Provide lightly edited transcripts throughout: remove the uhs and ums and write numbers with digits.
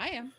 I am.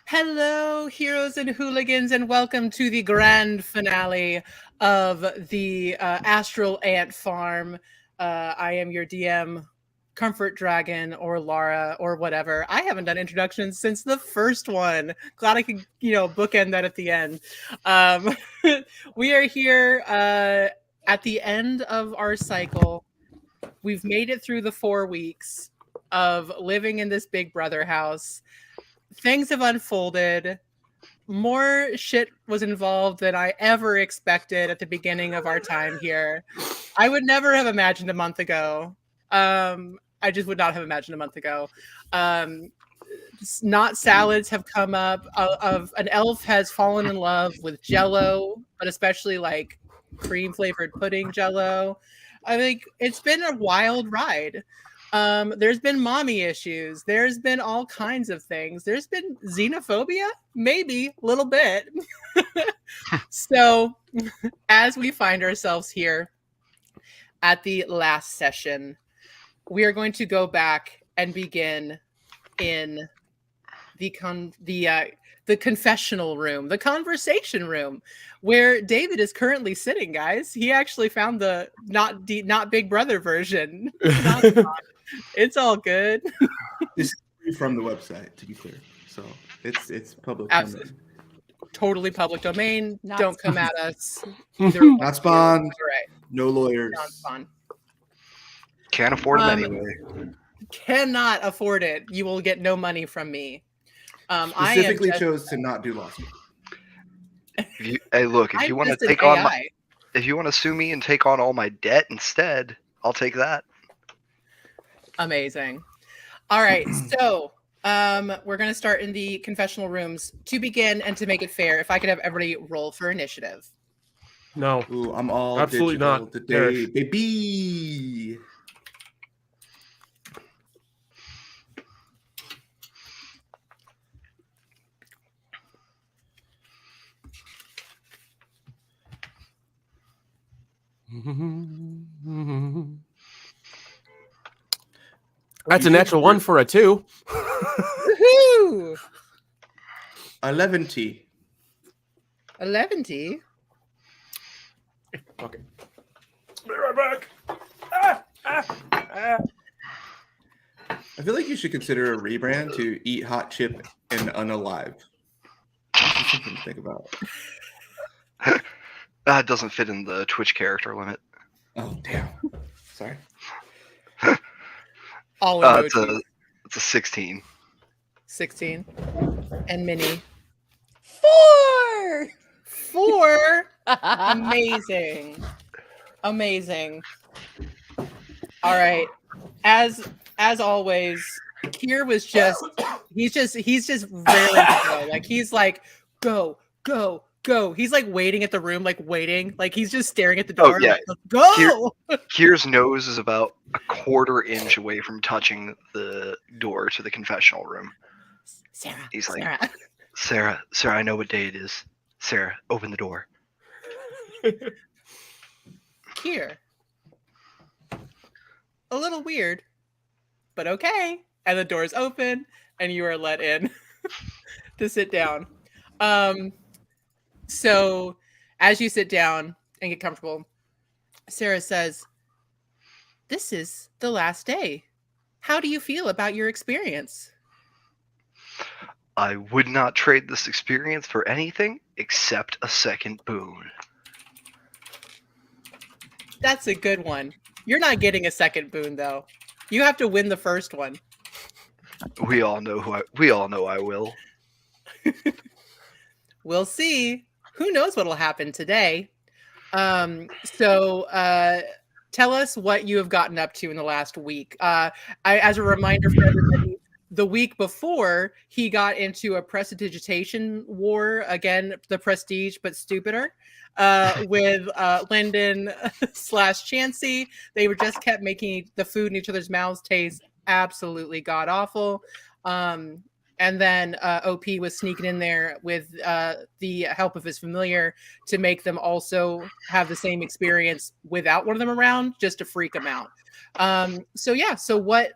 Hello, heroes and hooligans, and welcome to the grand finale of the Astral Ant Farm. I am your DM, Comfort Dragon, or Lara, or whatever. I haven't done introductions since the first one. Glad I could, bookend that at the end. We are here at the end of our cycle. We've made it through the 4 weeks of living in this Big Brother house. Things have unfolded. More shit was involved than I ever expected at the beginning of our time here. I would never have imagined a month ago. I just would not have imagined a month ago. Not salads have come up. An elf has fallen in love with Jell-O, but especially like cream flavored pudding Jell-O. I think it's been a wild ride. There's been mommy issues. There's been all kinds of things. There's been xenophobia, maybe a little bit. So, as we find ourselves here at the last session, we are going to go back and begin in the confessional room, the conversation room, where David is currently sitting. Guys, he actually found the not Big Brother version. It's all good. This is free from the website, to be clear. So it's public. Absolutely. Totally public domain. Don't come at us. Not spawned. Right. No lawyers. Not spawned. Can't afford it anyway. Cannot afford it. You will get no money from me. Specifically chose to not do lawsuit. Hey, look, if you want to take on if you want to sue me and take on all my debt instead, I'll take that. Amazing. All right, so we're going to start in the confessional rooms. To begin and to make it fair, if I could have everybody roll for initiative. No. Ooh, I'm all absolutely not today, baby. That's a natural one for a 2. Woohoo! 11T. 11T. Okay. Be right back. I feel like you should consider a rebrand to Eat Hot Chip and Unalive. That's something to think about. That doesn't fit in the Twitch character limit. Oh, damn. Sorry. All it's a 16. 16. And Minnie. 4. 4. Amazing. Amazing. All right. As always, Kier was he's just raring to go. Like he's like, go. He's like waiting at the room, like he's just staring at the door. Oh, yeah. Like, go. Kier's nose is about a quarter inch away from touching the door to the confessional room. Sarah. He's like, Sarah, I know what day it is. Sarah, open the door. Kier. A little weird, but okay. And the door's open, and you are let in to sit down. So as you sit down and get comfortable, Sarah says, "This is the last day. How do you feel about your experience?" I would not trade this experience for anything except a second boon. That's a good one. You're not getting a second boon, though. You have to win the first one. We all know I will. We'll see. Who knows what'll happen today? So tell us what you have gotten up to in the last week. As a reminder for everybody, the week before, he got into a prestidigitation war, again, the prestige, but stupider, with Lyndon / Chansey. They were just kept making the food in each other's mouths taste absolutely god awful. And then OP was sneaking in there with the help of his familiar to make them also have the same experience without one of them around, just to freak them out. So what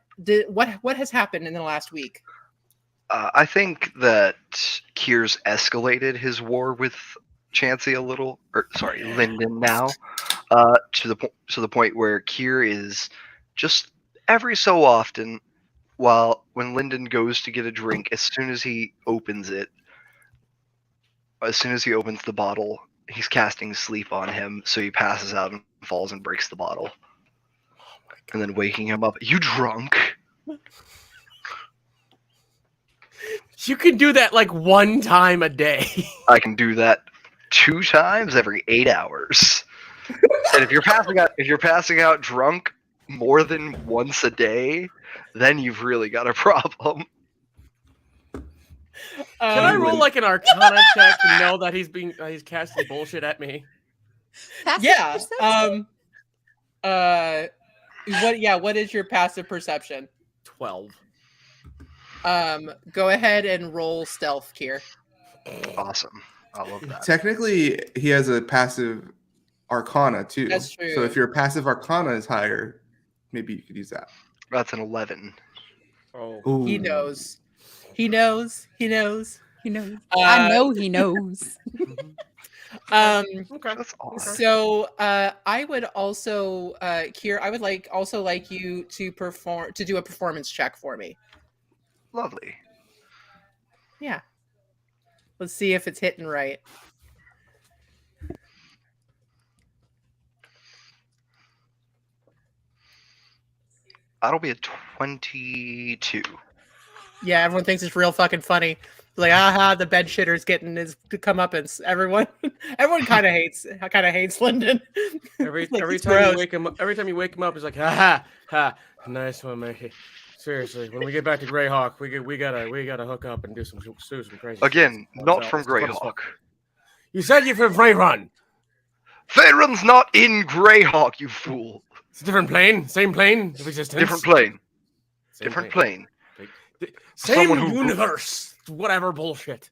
has happened in the last week? I think that Kier's escalated his war with Chansey a little, Lyndon now, to the point where Kier is just every so often, when Lyndon goes to get a drink, as soon as he opens the bottle, he's casting sleep on him, so he passes out and falls and breaks the bottle. And then waking him up, you drunk? You can do that like 1 time a day. I can do that 2 times every 8 hours. And if you're passing out drunk more than once a day, then you've really got a problem. Can I roll like an Arcana check to know that he's casting bullshit at me? Yeah. What is your passive perception? 12. Go ahead and roll stealth, Kier. Awesome. I love that. Technically, he has a passive Arcana too. That's true. So if your passive Arcana is higher, maybe you could use that. That's an 11. Oh. Ooh. He knows. He knows. I know he knows. Okay. That's awesome. So I would also, Kier, I would like you to do a performance check for me. Lovely. Yeah. Let's see if it's hitting right. That'll be a 22. Yeah, everyone thinks it's real fucking funny. Like, aha, the bed shitter's getting his comeuppance. Everyone kind of hates Lyndon. Every Like, time you wake him up, he's like, ha ha, nice one, mate. Seriously, when we get back to Greyhawk, we gotta hook up and do some crazy. Again, shit. not So, from it's fun as Greyhawk. fuck. You said you're from Faerun. Faerun's not in Greyhawk, you fool. It's a different plane, same plane of existence. Different plane. Same Different plane. Same Someone who- universe. Whatever bullshit.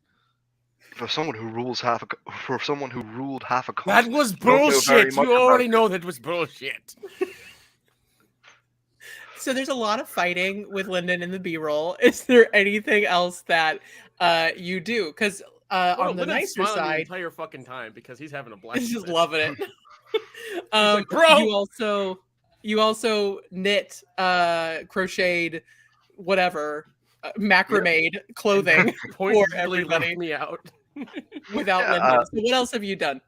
For someone who ruled half a That continent, was don't know very bullshit. much You already about know that was bullshit. So there's a lot of fighting with Lyndon in the B-roll. Is there anything else that you do? Because on the Lyndon's nicer smiling the side, entire fucking time because he's having a blast. he's just with it. loving it. like, "Bro!" You also knit, crocheted, whatever, macrame clothing for Pointedly everybody left me out. without Yeah, Lyndon. So what else have you done?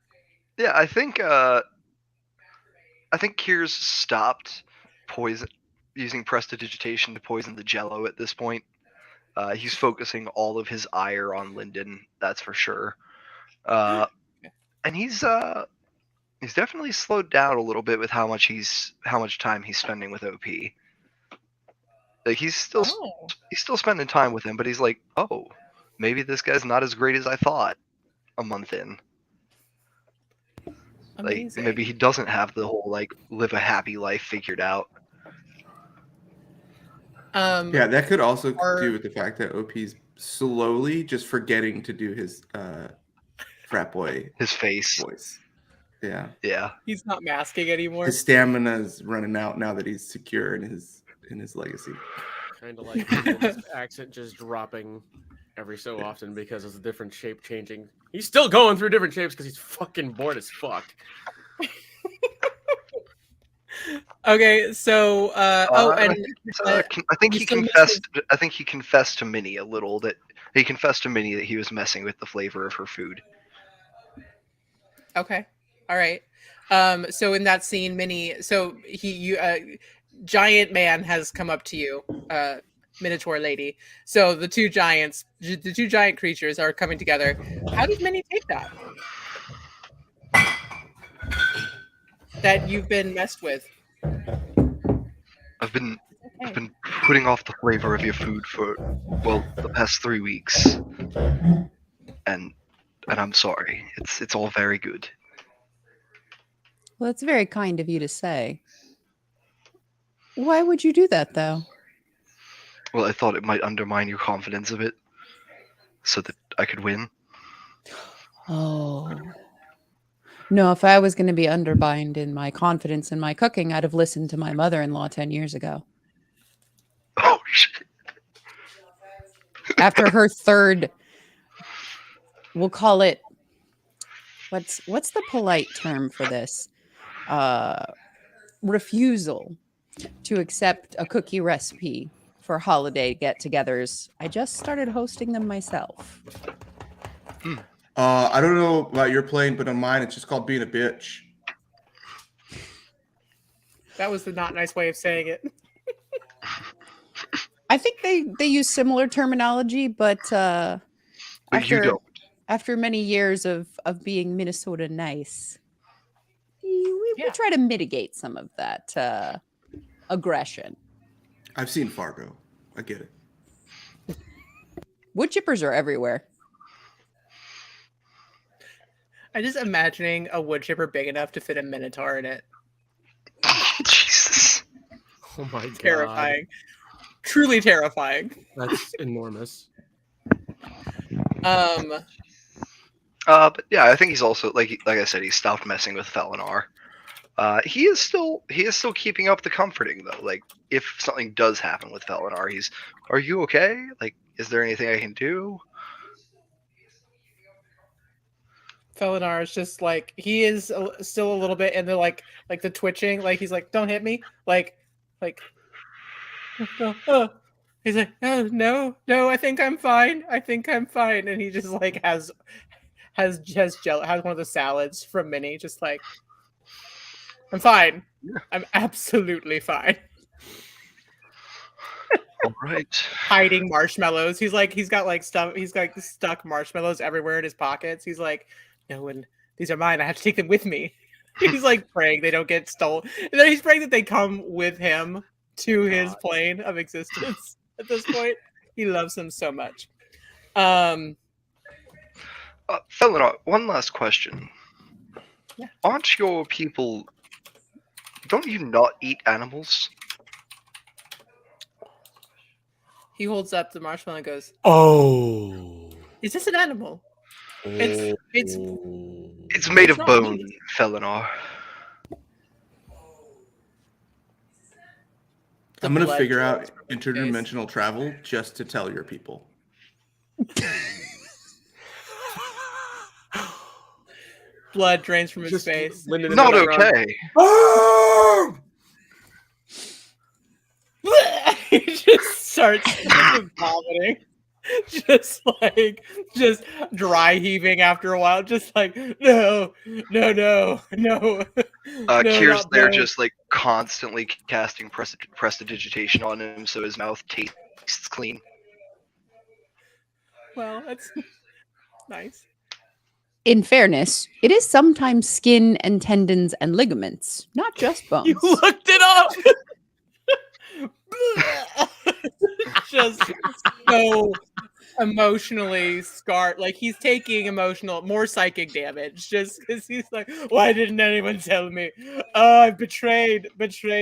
Yeah, I think Kier's stopped using prestidigitation to poison the Jello at this point. He's focusing all of his ire on Lyndon, that's for sure. And he's definitely slowed down a little bit with how much time he's spending with OP. Like he's still spending time with him, but he's like, oh, maybe this guy's not as great as I thought a month in. Amazing. Like maybe he doesn't have the whole like live a happy life figured out. Yeah, that could also do with the fact that OP's slowly just forgetting to do his frat boy His face. voice. Yeah. Yeah. He's not masking anymore. His stamina's running out now that he's secure in his legacy. Kind of like his accent just dropping every so often because of the different shape changing. He's still going through different shapes because he's fucking bored as fuck. Okay, so I think you he still confessed. I think he confessed to Minnie a little that he confessed to Minnie that he was messing with the flavor of her food. okay, all right. So in that scene, Minnie, giant man has come up to you, Minotaur lady. So the two giant creatures are coming together. How did Minnie take that? That you've been messed with. I've been I've been putting off the flavor of your food for, well, the past 3 weeks. And I'm sorry. It's all very good. Well, it's very kind of you to say. Why would you do that, though? Well, I thought it might undermine your confidence a bit, so that I could win. Oh. No, if I was going to be undermined in my confidence in my cooking, I'd have listened to my mother-in-law 10 years ago. Oh, shit. After her third, we'll call it, what's the polite term for this? Refusal to accept a cookie recipe for holiday get-togethers. I just started hosting them myself. I don't know about your plane, but on mine, it's just called being a bitch. That was the not nice way of saying it. I think they use similar terminology, but But you don't. after many years of being Minnesota nice, we Yeah. try to mitigate some of that aggression. I've seen Fargo. I get it. Wood chippers are everywhere. I'm just imagining a wood chipper big enough to fit a minotaur in it. Jesus. Oh my god. Terrifying. Truly terrifying. That's enormous. Um, But yeah, I think he's also like I said, he stopped messing with Felinar. He is still keeping up the comforting though. Like if something does happen with Felinar, are you okay? Like, is there anything I can do? Felinar is just like he is still a little bit in the like the twitching, like he's like, don't hit me, like he's like, oh no, I think I'm fine, and he just like has one of the salads from Minnie, just like, I'm fine, I'm absolutely fine. All right. Hiding marshmallows. He's got stuck marshmallows everywhere in his pockets. He's like, no one, these are mine. I have to take them with me. He's like praying they don't get stolen. And then he's praying that they come with him to his plane of existence at this point. He loves them so much. Felinar, one last question. Yeah. Aren't your people? Don't you not eat animals? He holds up the marshmallow and goes, Oh. is this an animal? It's It's made of not bone, meat. Felinar. I'm going to blood figure drips out from his face. interdimensional travel just to tell your people. Blood drains from his Just face. Lyndon in Not the background. Okay. He just starts vomiting. Just dry heaving after a while. Just like, no. Kier's No, there not bone. just like constantly casting prestidigitation on him so his mouth tastes clean. Well, that's nice. In fairness, it is sometimes skin and tendons and ligaments, not just bones. You looked it up. Just so emotionally scarred. Like he's taking more psychic damage just because he's like, why didn't anyone tell me? Oh, I'm betrayed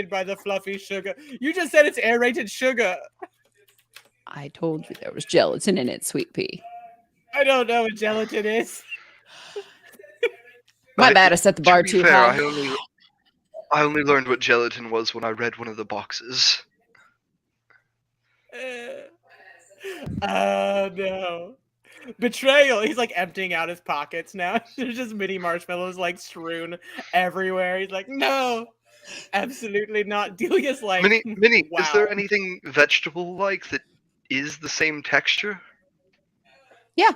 by the fluffy sugar. You just said it's aerated sugar. I told you there was gelatin in it, sweet pea. I don't know what gelatin is. My bad, I set the bar To be too fair, high. I only learned what gelatin was when I read one of the boxes. Oh no. Betrayal. He's like emptying out his pockets now. There's just mini marshmallows like strewn everywhere. He's like, no, absolutely not. Delia's like, Minnie, wow. Is there anything vegetable-like that is the same texture? Yeah,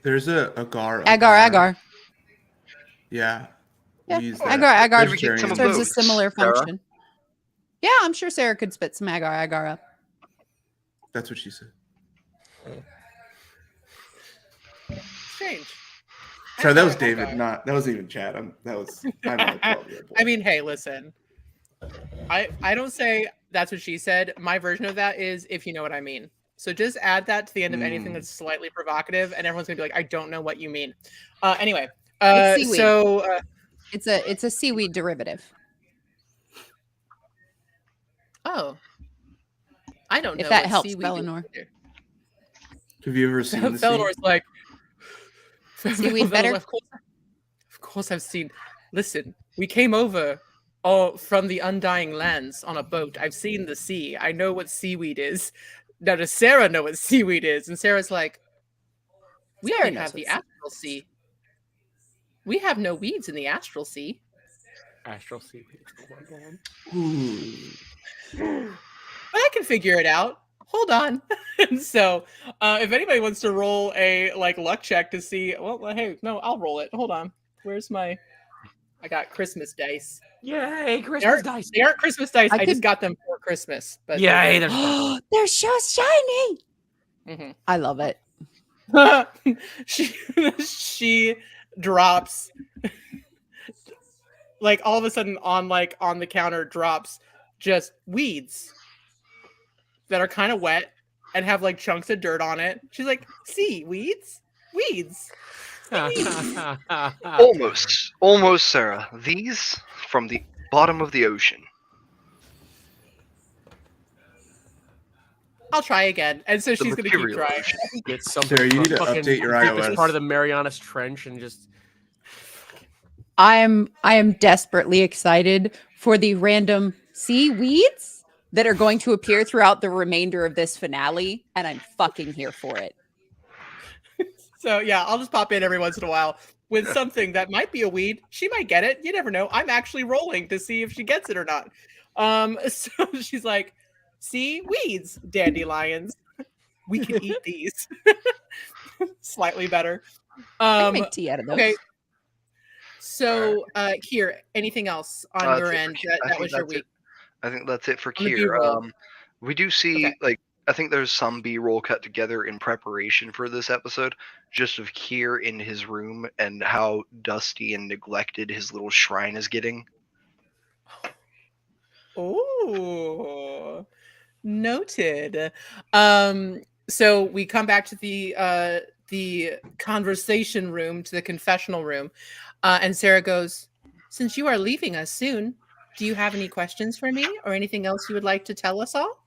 There's a agar. agar. Yeah. Yeah, We use that. agar Maybe we get some of serves a those, similar Sarah. function. Yeah, I'm sure Sarah could spit some agar up. That's what she said. Strange. Sorry, that was Okay. David. That wasn't even Chad. I'm not a 12-year-old boy. I mean, hey, listen. I don't say that's what she said. My version of that is if you know what I mean. So just add that to the end of anything Mm. that's slightly provocative, and everyone's gonna be like, I don't know what you mean. Anyway, It's seaweed. so It's a seaweed derivative. oh, I don't know If that what helps, seaweed is Bellinor. either. Have you ever seen the sea? Felidor's like Seaweed better? Of course I've seen. Listen, we came over from the Undying Lands on a boat. I've seen the sea. I know what seaweed is. Now, does Sarah know what seaweed is? And Sarah's like, we Sarah already knows have the what sea- Astral Sea. We have no weeds in the Astral Sea. Astral seaweed. Oh my god. Ooh. But I can figure it out. Hold on. And so, if anybody wants to roll a luck check to see, well, hey, no, I'll roll it. Hold on. Where's my? I got Christmas dice. Yay, Christmas dice. They aren't Christmas dice. I I just could- got them for Christmas. But Yay, they're sparkling. They're so shiny. Mhm. I love it. she drops like all of a sudden on the counter drops just weeds that are kind of wet and have like chunks of dirt on it. She's like, see, weeds. Almost, Sarah. These from the bottom of the ocean. I'll try again. And so she's gonna keep material trying. Get something. Sarah, you need to from fucking update your deepest iOS. part of the Marianas Trench and just. I am desperately excited for the random seaweeds that are going to appear throughout the remainder of this finale, and I'm fucking here for it. So yeah, I'll just pop in every once in a while with something that might be a weed. She might get it. You never know. I'm actually rolling to see if she gets it or not. So she's like, see, weeds, dandelions. We can eat these. Slightly better. I can make tea out of those. Okay. So Kier, anything else on your end? That was your week. I think that's it for On the Kier. B-roll. We do see Okay. I think there's some B-roll cut together in preparation for this episode, just of Kier in his room and how dusty and neglected his little shrine is getting. Oh, noted. So we come back to the conversation room, to the confessional room, and Sarah goes, "Since you are leaving us soon, do you have any questions for me or anything else you would like to tell us all?"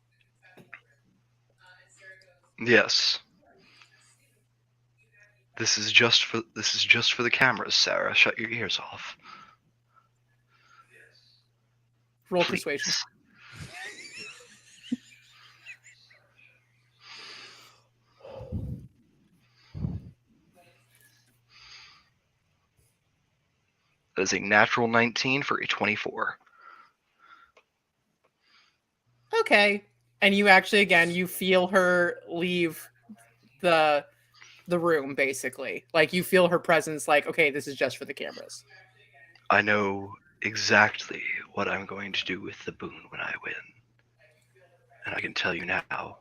Yes. This is just for the cameras, Sarah. Shut your ears off. Roll Please. persuasion. That is a natural 19 for a 24. Okay. And you actually, again, you feel her leave the room, basically. Like, you feel her presence, like, okay, this is just for the cameras. I know exactly what I'm going to do with the boon when I win. And I can tell you now,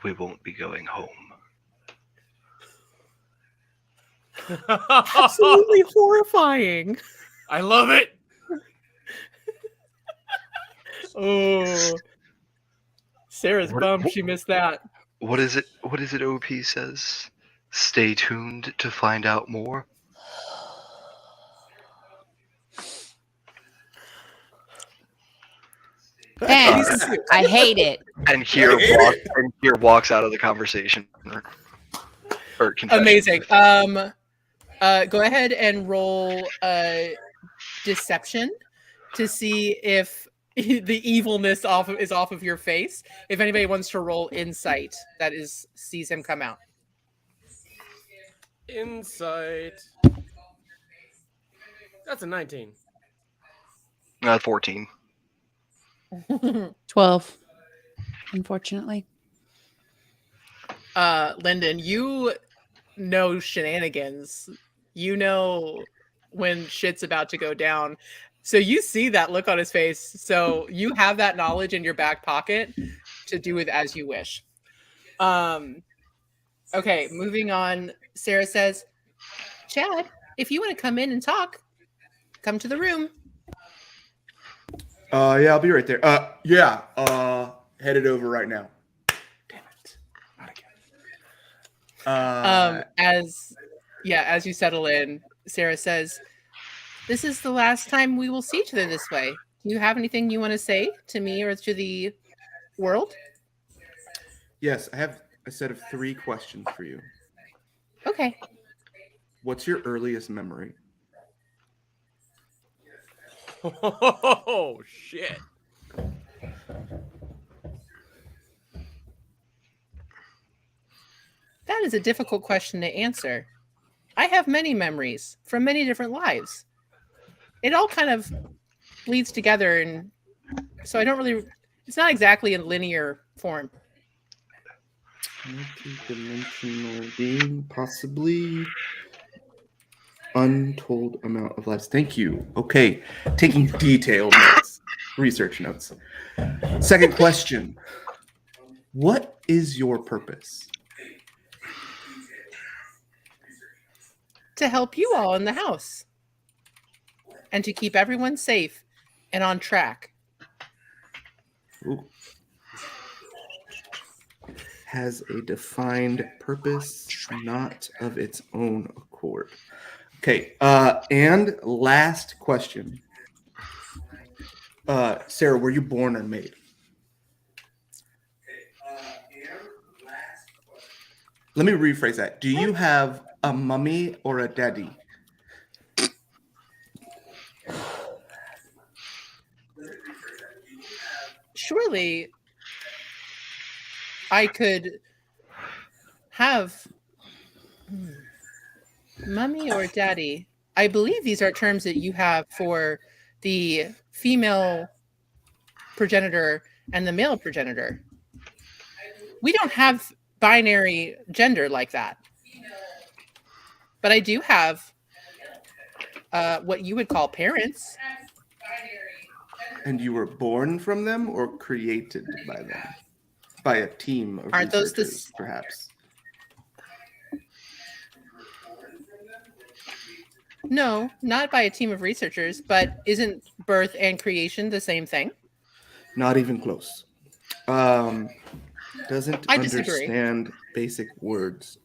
we won't be going home. Absolutely horrifying. I love it. Oh. Sarah's bummed she missed that. What is it OP says? Stay tuned to find out more. Thanks. I hate it. And here walks out of the conversation. Or confession. Amazing. Go ahead and roll deception to see if the evilness is off of your face. If anybody wants to roll insight, that is sees him come out. Insight. That's a 19. 14. 12. Unfortunately. Lyndon, you know shenanigans. You know when shit's about to go down. So you see that look on his face. So you have that knowledge in your back pocket to do with as you wish. Okay, moving on. Sarah says, Chad, if you want to come in and talk, come to the room. Yeah, I'll be right there. Yeah, headed over right now. Damn it. Not again. As you settle in, Sarah says, "This is the last time we will see each other this way. Do you have anything you want to say to me or to the world?" Yes, I have a set of 3 questions for you. Okay. What's your earliest memory? Oh shit! That is a difficult question to answer. I have many memories from many different lives. It all kind of bleeds together, and so I don't really. It's not exactly in linear form. Multi-dimensional being, possibly untold amount of lives. Thank you. Okay, taking detailed notes, research notes. Second question. What is your purpose? To help you all in the house and to keep everyone safe and on track. Ooh. Has a defined purpose, not of its own accord. Okay, and last question. Sarah, were you born or made? Let me rephrase that. Do you have a mummy or a daddy? Surely I could have mummy or daddy. I believe these are terms that you have for the female progenitor and the male progenitor. We don't have binary gender like that. But I do have what you would call parents. And you were born from them or created by them? By a team of Aren't those researchers, perhaps? No, not by a team of researchers, but isn't birth and creation the same thing? Not even close. Doesn't I disagree. understand basic words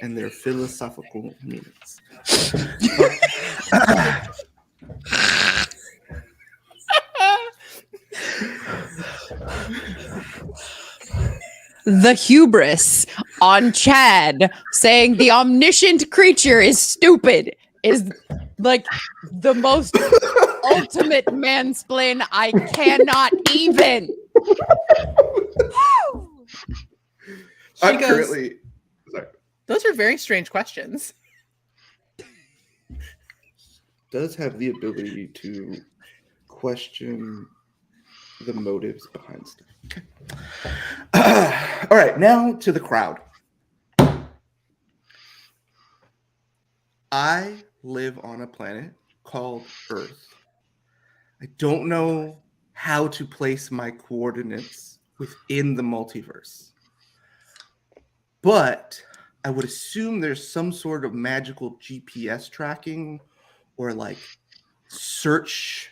and their philosophical meanings. The hubris on Chad saying the omniscient creature is stupid is like the most ultimate mansplain. I cannot even. She goes, those are very strange questions. Does have the ability to question the motives behind stuff. Okay. All right, now to the crowd. I live on a planet called Earth. I don't know how to place my coordinates within the multiverse, but I would assume there's some sort of magical GPS tracking or like search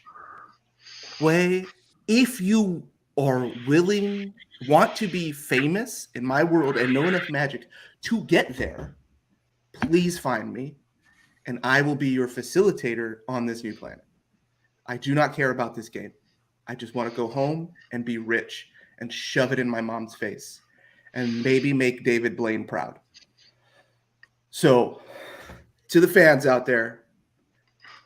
way. If you are willing, want to be famous in my world and know enough magic to get there, please find me and I will be your facilitator on this new planet. I do not care about this game. I just want to go home and be rich and shove it in my mom's face and maybe make David Blaine proud. So, to the fans out there,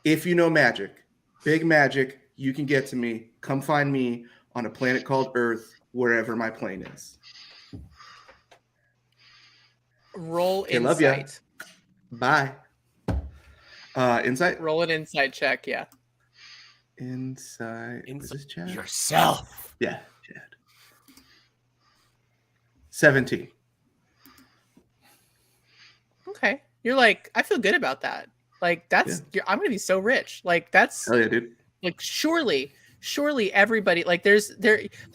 if you know magic, big magic, you can get to me. Come find me on a planet called Earth, wherever my plane is. Roll Okay, love ya. insight. Bye. Insight? Roll an insight check, yeah. Insight. Is this Chad? Yourself. Yeah, Chad. 17. Okay. You're like, I feel good about that. Like, that's, I'm going to be so rich. Like, that's, Oh, yeah, dude. like, surely everybody, like, there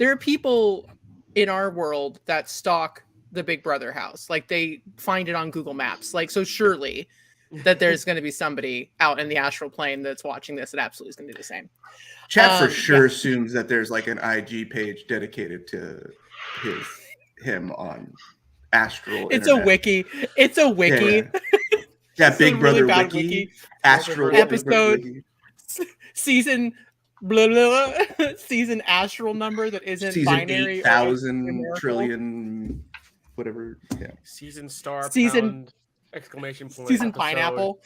are people in our world that stalk the Big Brother house. Like, they find it on Google Maps. Like, so surely that there's going to be somebody out in the astral plane that's watching this that absolutely is going to do the same. Chat for Yeah. sure assumes that there's like an IG page dedicated to him on Astral. It's Internet. a wiki. It's a wiki. Yeah, It's a Big really Brother bad wiki, wiki. Astral Episode- wiki. Season blah, blah, blah, season astral number that isn't Season binary. 8,000 numerical. trillion, whatever. Yeah. Season star Season- pound exclamation point. Season episode, pineapple.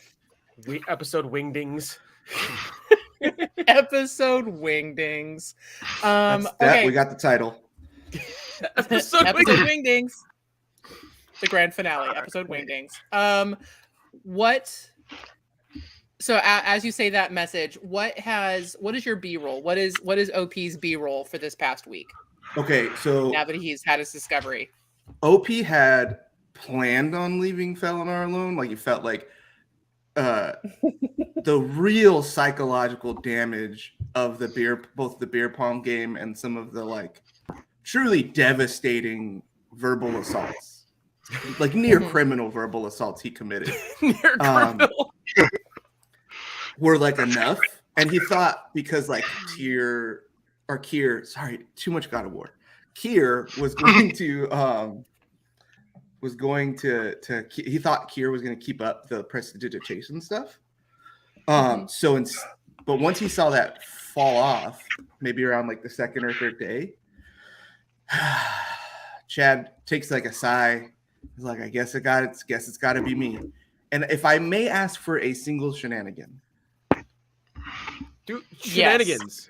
Episode wingdings. Episode wingdings. That's that. Okay. We got the title. Episode Episode wingdings. wingdings. The grand finale. Episode wingdings. What? So as you say that message, what is your B-roll? What is OP's B-roll for this past week? Okay, so Now that he's had his discovery. OP had planned on leaving Felinar alone. Like he felt like the real psychological damage of both the beer pong game and some of the like truly devastating verbal assaults, like near criminal verbal assaults he committed, Near criminal. were like enough. And he thought because like Kier, sorry, too much God of War. Kier was going to he thought Kier was going to keep up the prestidigitation stuff. But once he saw that fall off, maybe around like the second or third day, Chad takes like a sigh. He's like, I guess it's got to be me. And if I may ask for a single shenanigan. Dude, shenanigans.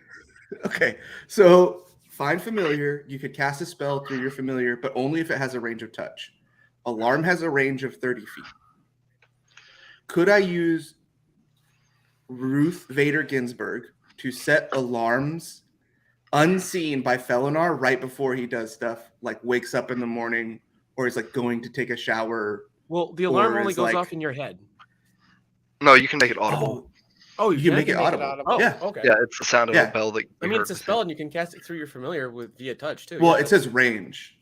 Okay, so find familiar. You could cast a spell through your familiar, but only if it has a range of touch. Alarm has a range of 30 feet. Could I use Ruth Vader Ginsburg to set alarms unseen by Felinar right before he does stuff, like wakes up in the morning or is like going to take a shower? Well, the alarm Or only is goes like- off in your head. No, you can make it audible. Oh, You can make it make it audible. audible. Oh, Yeah. okay. Yeah, it's the sound of Yeah. a bell that. I you mean, heard it's a before. spell, and you can cast it through your familiar via touch too. Well, yeah. it says range.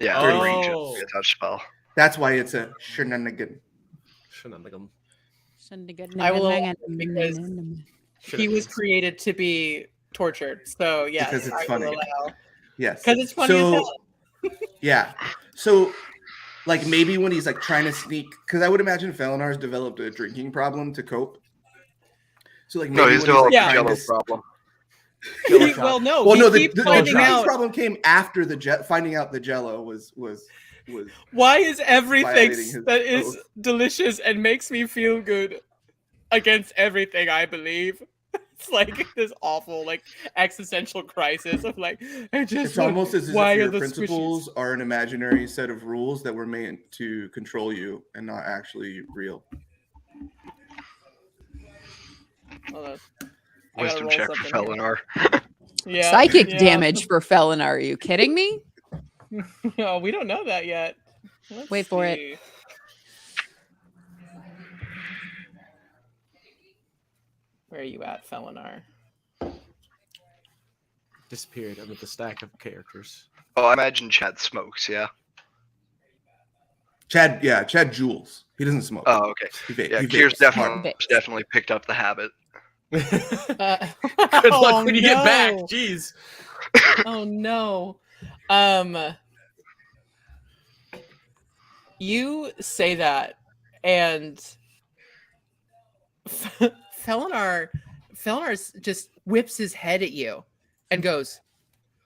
Yeah, Oh. the range of a touch spell. That's why it's a shenanigan. Shenanigans. I will allow him because he was created to be tortured. So yes, Because it's I will funny. allow. Yes. Because it's funny as So, hell. yeah. So, like maybe when he's like trying to sneak, because I would imagine Felinar's developed a drinking problem to cope. So like No, maybe he's when developed Yeah. a trying jello to- problem. Well, no. Well, he no, the keeps the finding drinking out problem came after finding out the Jello was why is everything violating his that is oath. delicious and makes me feel good against everything I believe. It's like this awful, like existential crisis of like, I just It's almost as why if are your the principles are an imaginary set of rules that were meant to control you and not actually real. Hold on. I gotta Wisdom roll check for something here. Felinar. Yeah, Psychic yeah. damage for Felinar. Are you kidding me? No, we don't know that yet. Let's Wait for it. see. Where are you at, Felinar? Disappeared amid the stack of characters. Oh, I imagine Chad smokes. Yeah. Chad Jules. He doesn't smoke. Oh, okay. Yeah, He Kier's vapes. definitely picked up the habit. Good Uh, luck when you get back. no. Jeez. Oh no. You say that and Felinar just whips his head at you and goes,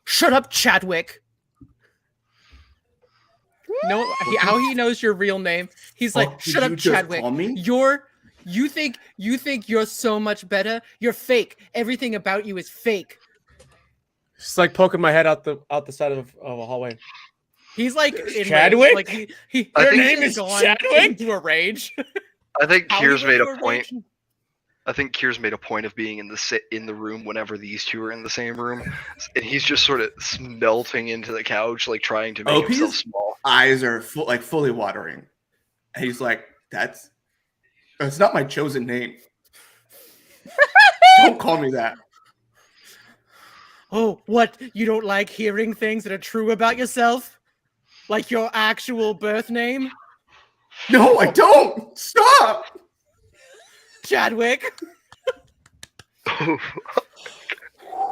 "Shut up, Chadwick." No, how he knows your real name. He's like, Fuck, did "Shut you up, just Chadwick. call me?" You think you're so much better? You're fake. Everything about you is fake." It's like poking my head out the side of a hallway. He's like enraged. Chadwick? Like he I your think name he's is gone Chadwick? into a rage. I think How he Kier's went made into a point. rage? I think Kier's made a point of being in the room whenever these two are in the same room, and he's just sort of melting into the couch, like trying to make himself OP's small. eyes are fully watering. And he's like, that's not my chosen name. Don't call me that. Oh, what? You don't like hearing things that are true about yourself? Like your actual birth name? No, I don't. Stop. Chadwick?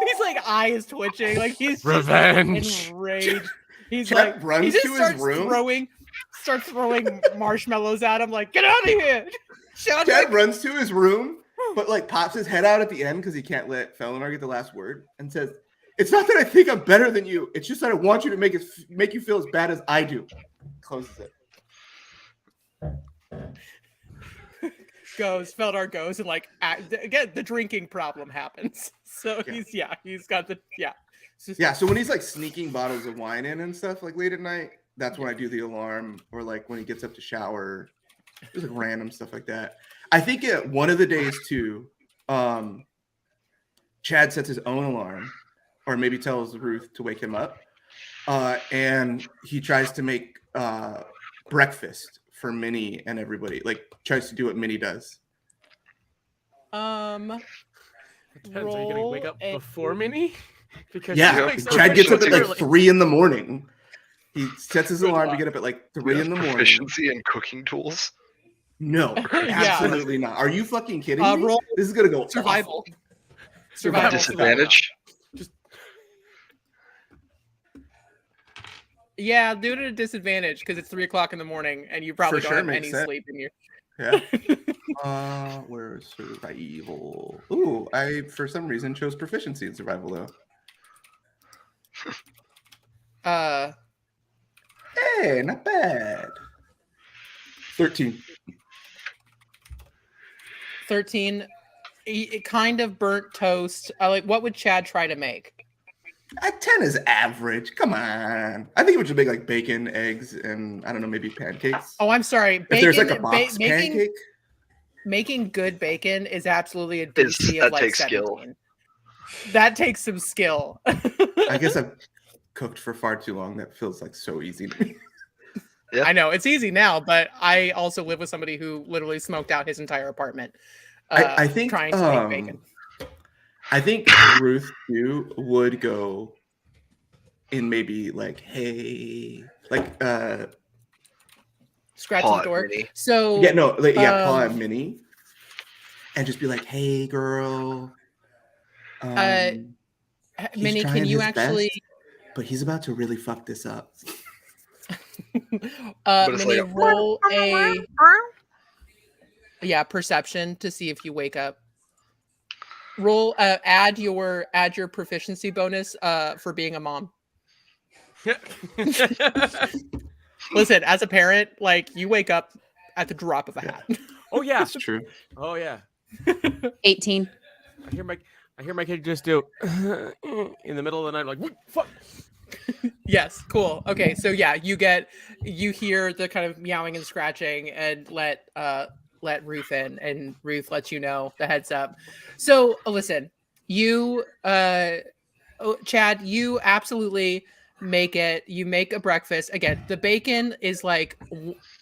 He's like eyes twitching, like he's just Revenge. enraged. He's Chad like runs he just to his starts room. starts throwing marshmallows at him, like get out of here. Chad runs to his room, but like pops his head out at the end because he can't let Felenar get the last word, and says, "It's not that I think I'm better than you. It's just that I want you to make you feel as bad as I do." Closes it. Feldar goes and like again the drinking problem happens. So he's got the So when he's like sneaking bottles of wine in and stuff like late at night, that's when I do the alarm, or like when he gets up to shower, just like random stuff like that. I think one of the days too, Chad sets his own alarm, or maybe tells Ruth to wake him up, and he tries to make breakfast for Minnie and everybody. Like tries to do what Minnie does. Depends. Are you gonna wake up before Minnie? Because Chad gets up at like 3 a.m. He sets his alarm to get up at like 3 a.m. Proficiency in cooking tools? No, absolutely not. Are you fucking kidding me? Roll This is gonna go survival. awful. Survival. Disadvantage? Yeah, do it at a disadvantage because it's 3 o'clock in the morning and you probably For don't sure, have makes any sense. sleep in your. Yeah. Where's survival? Ooh, I for some reason chose proficiency in survival though. Hey, not bad. 13. 13. It kind of burnt toast. Like, what would Chad try to make? 10 is average. Come on. I think we should make like bacon, eggs, and I don't know, maybe pancakes. Oh, I'm sorry. If there's like a box pancake. Making good bacon is absolutely a DC of that like takes 17. skill. That takes some skill. I guess I've cooked for far too long. That feels like so easy to me. I know it's easy now, but I also live with somebody who literally smoked out his entire apartment. I think trying to make bacon. I think Ruth too would go in maybe like, hey, like scratch the door. Minnie. So paw at Minnie, and just be like, hey, girl. Minnie, can you actually? Best, but he's about to really fuck this up. Minnie, roll a perception to see if you wake up. Roll add your proficiency bonus for being a mom. Listen, as a parent, like you wake up at the drop of a hat. Oh yeah, that's true. Oh yeah. 18. I hear my kid just do in the middle of the night, like what fuck. Yes, cool. Okay, so yeah, you hear the kind of meowing and scratching, and let Ruth in, and Ruth lets you know the heads up. So listen, you Chad, you absolutely make it. You make a breakfast. Again, the bacon is like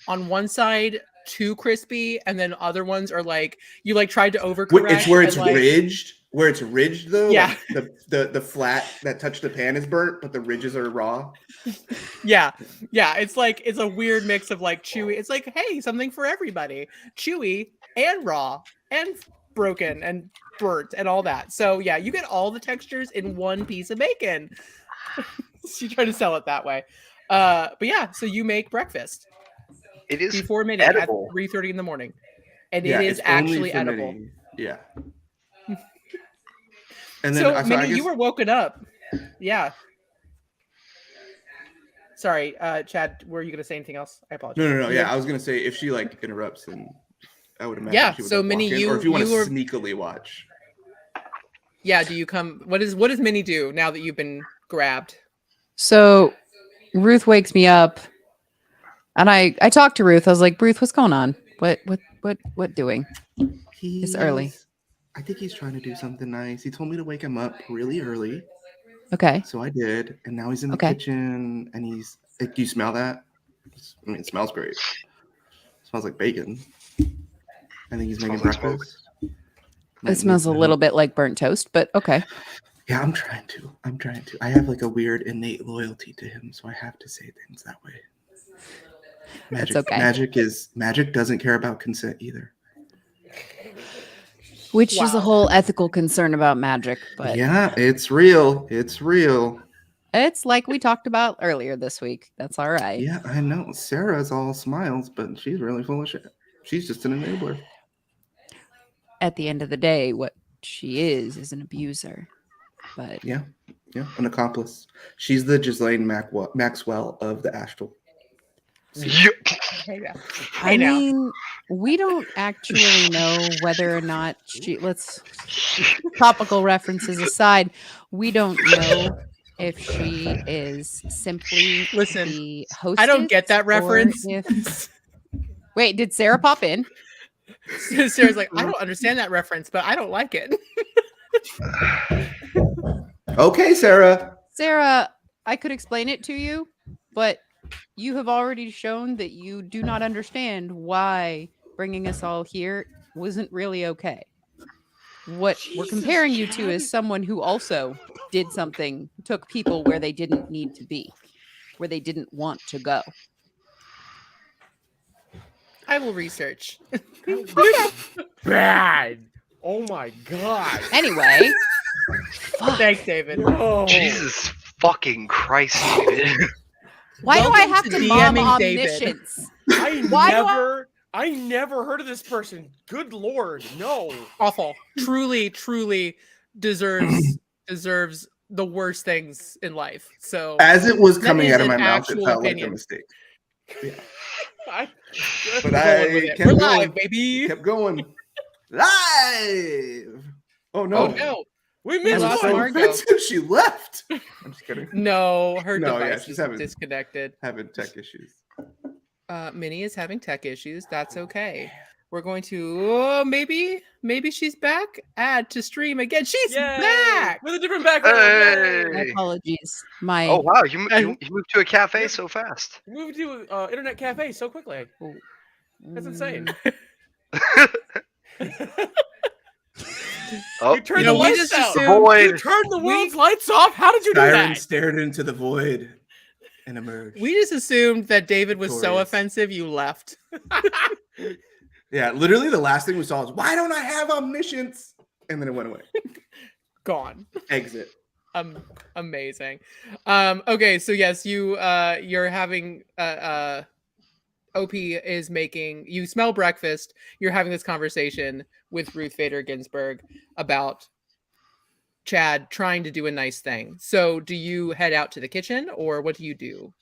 on one side too crispy, and then other ones are like you like tried to overcorrect. It's where it's ridged. Where it's ridged though, yeah. Like the flat that touched the pan is burnt, but the ridges are raw. Yeah. It's like it's a weird mix of like chewy. It's like, hey, something for everybody. Chewy and raw and broken and burnt and all that. So yeah, you get all the textures in one piece of bacon. So you try to sell it that way. But yeah, so you make breakfast. It is before midnight at edible. 3:30 in the morning. And it is actually edible. Minnie. Yeah. And then, so Minnie, you were woken up. Yeah. Sorry, Chad, were you going to say anything else? I apologize. No. Yeah, I was going to say if she like interrupts, then I would imagine. Yeah. She would So Minnie, or if you want to sneakily watch. Yeah. Do you come? What does Minnie do now that you've been grabbed? So Ruth wakes me up, and I talked to Ruth. I was like, Ruth, what's going on? What doing? It's early. I think he's trying to do something nice. He told me to wake him up really early. Okay. So I did, and now he's in the kitchen, and he's. Do you smell that? I mean, it smells great. It smells like bacon. I think he's making breakfast. It smells a little bit like burnt toast, but okay. Yeah, I'm trying to. I have like a weird innate loyalty to him, so I have to say things that way. That's okay. Magic doesn't care about consent either. Which is a Wow. whole ethical concern about magic, but Yeah, it's real. It's real. it's like we talked about earlier this week. That's all right. Yeah, I know. Sarah's all smiles, but she's really full of shit. She's just an enabler. At the end of the day, what she is an abuser. But Yeah, an accomplice. She's the Ghislaine Maxwell of the Astral. Yeah. Hey now. I now. mean, we don't actually know whether or not let's topical references aside, we don't know if she is simply Listen, the hostess. I don't get that or reference. if- Wait, did Sarah pop in? Sarah's like, I don't understand that reference, but I don't like it. Okay, Sarah. Sarah, I could explain it to you, but you have already shown that you do not understand why bringing us all here wasn't really okay. What we're Jesus, comparing you to Chad. is someone who also did something, took people where they didn't need to be, where they didn't want to go. I will research. Bad. Oh my god. Anyway, fuck. Thanks, David. No. Jesus fucking Christ, David. Why do I Welcome have to to mom DMing David. omniscience? I never heard of this person. Good lord, no. Awful. Truly deserves the worst things in life. So As it was That coming is out of my an mouth, it actual felt like a opinion. mistake. But going with I it. kept We're going. live, baby. Kept going. Live. Oh no. Oh no. we That missed was lost so one. Margo. offensive. She left. I'm just kidding. No, her No, yeah, device she's is having- disconnected. Having tech issues. Minnie is having tech issues. That's okay. We're going to maybe she's back. Add to stream again. She's Yay! back. With a different background. Hey. My apologies. My Oh wow, you moved to a cafe so fast. Yay! Moved to internet cafe so quickly. That's insane. Oh, You turned You know, the we lights just out. assumed- Void. You turned the world's lights off. How did you do Skyrim that? stared into the void and emerged. We just assumed that David was so Victorious. offensive you left. Yeah, literally the last thing we saw was, why don't I have omniscience? And then it went away. Gone. Exit. Amazing. Okay, so yes, you're having OP is making you smell breakfast. You're having this conversation with Ruth Bader Ginsburg about Chad trying to do a nice thing. So do you head out to the kitchen or what do you do?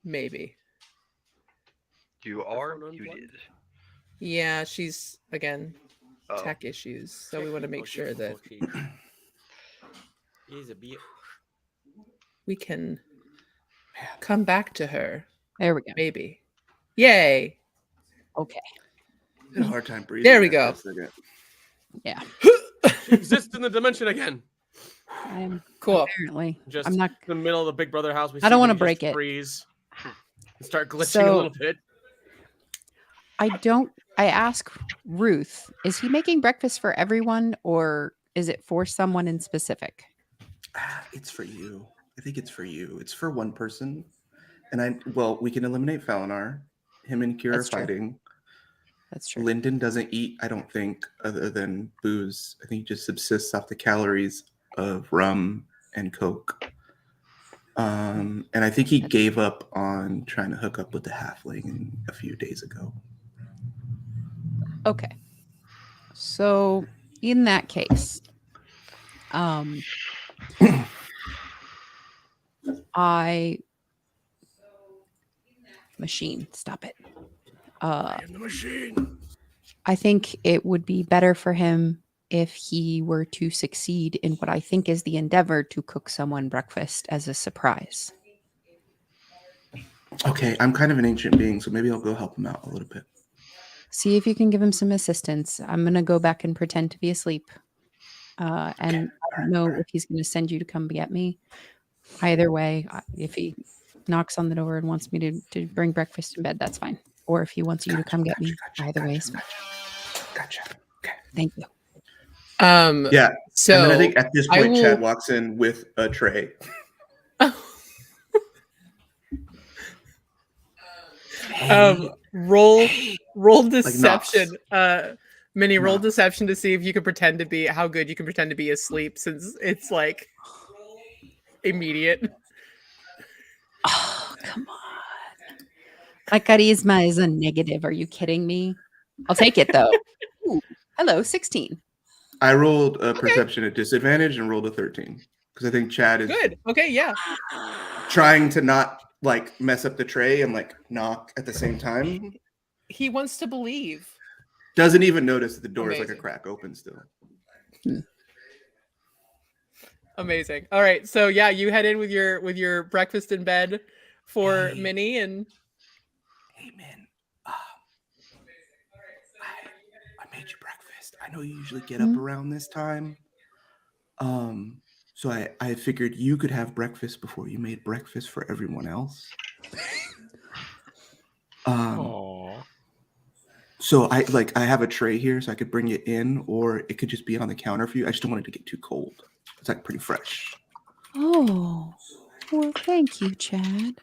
Maybe. You are. Phone You unplugged? did. Yeah, she's again Oh. tech issues. So we want to make sure that He's a bit. we can come back to her. there we go. Maybe. Yay. Okay. I had a hard time breathing. There we there go. for a second. Yeah. She exists in the dimension again. I'm Cool. apparently. Just I'm not in the middle of the Big Brother house. We I don't see wanna him just break it. freeze and start glitching a So- little bit. I ask Ruth, is he making breakfast for everyone or is it for someone in specific? It's for you. I think it's for you. It's for one person. And we can eliminate Falinar. Him and Kira are That's true. fighting. That's true. Lyndon doesn't eat, I don't think, other than booze. I think he just subsists off the calories of rum and Coke. And I think he gave up on trying to hook up with the halfling a few days ago. Okay. So in that case, machine, stop it. I am the machine. I think it would be better for him if he were to succeed in what I think is the endeavor to cook someone breakfast as a surprise. Okay, I'm kind of an ancient being, so maybe I'll go help him out a little bit. See if you can give him some assistance. I'm going to go back and pretend to be asleep. And I don't know if he's going to send you to come get me. Either way, if he knocks on the door and wants me to bring breakfast in bed, that's fine. Or if he wants you to come get me, either way is fine. Gotcha. Okay. Thank you. Yeah. So And then I think at this I point, will- Chad walks in with a tray. Roll deception. Knox. Minnie, roll Knox. deception to see if you can pretend to be how good you can pretend to be asleep, since it's like immediate. Oh, come on. My charisma is a negative. Are you kidding me? I'll take it though. Ooh, hello, 16. I rolled a perception at disadvantage and rolled a 13 because I think Chad is Good. Okay, yeah. trying to not like mess up the tray and like knock at the same time. He wants to believe. Doesn't even notice that the door is like a Amazing. crack open still. Amazing. All right, so yeah, you head in with your breakfast in bed for Hey. Minnie, and Hey man, I made you breakfast. I know you usually get up around this time. So I figured you could have breakfast before you made breakfast for everyone else. So I have a tray here so I could bring it in, or it could just be on the counter for you. I just don't want it to get too cold. It's like pretty fresh. Oh, well, thank you, Chad.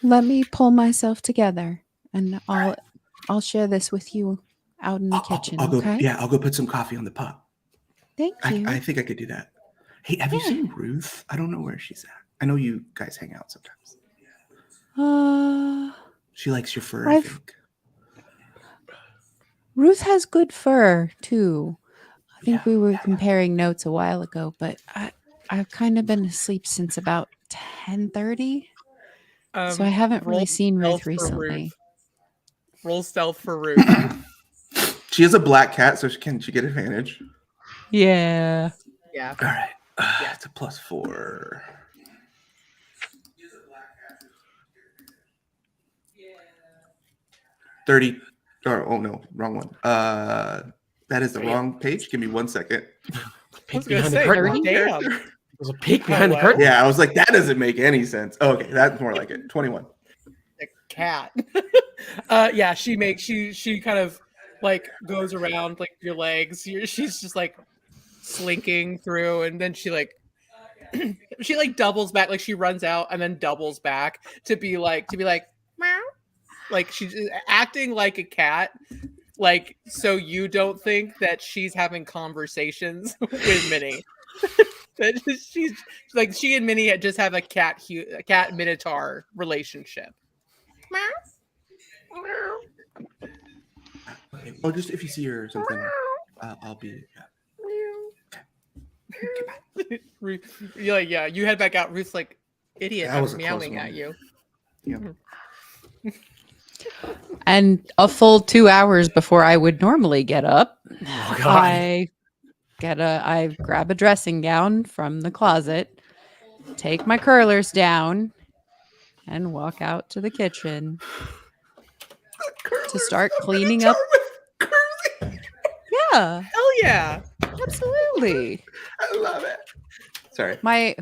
Let me pull myself together, and I'll share this with you out in the kitchen. I'll go. Okay? Yeah, I'll go put some coffee on the pot. Thank you. I think I could do that. Hey, have you seen Ruth? I don't know where she's at. I know you guys hang out sometimes. She likes your fur, I think. Ruth has good fur too. I think we were comparing notes a while ago, but I've kind of been asleep since about 10:30, so I haven't really seen Ruth recently. Roll stealth for Ruth. She has a black cat, so can she get advantage? Yeah. Yeah. All right. It's a +4. $30. Oh no, wrong one. That is the wrong page. Give me 1 second. Peek behind the curtain. Damn. There's a peek behind the curtain. Yeah, I was like, that doesn't make any sense. Oh, okay, that's more like it. 21. A cat. Yeah, she kind of like goes around like your legs. She's just like slinking through, and then she like she like doubles back, like she runs out and then doubles back to be like meow. Like she's acting like a cat, like so you don't think that she's having conversations with Minnie. That she's like she and Minnie just have a cat minotaur relationship. Okay. Oh, just if you see her or something, I'll be. Yeah. You're like, yeah, you head back out. Ruth's like, idiot, That I was was a close meowing one. at you. Yep. And a full 2 hours before I would normally get up, Oh God. I grab a dressing gown from the closet, take my curlers down, and walk out to the kitchen to start cleaning up. Yeah, Hell yeah. absolutely. I love it. Sorry. My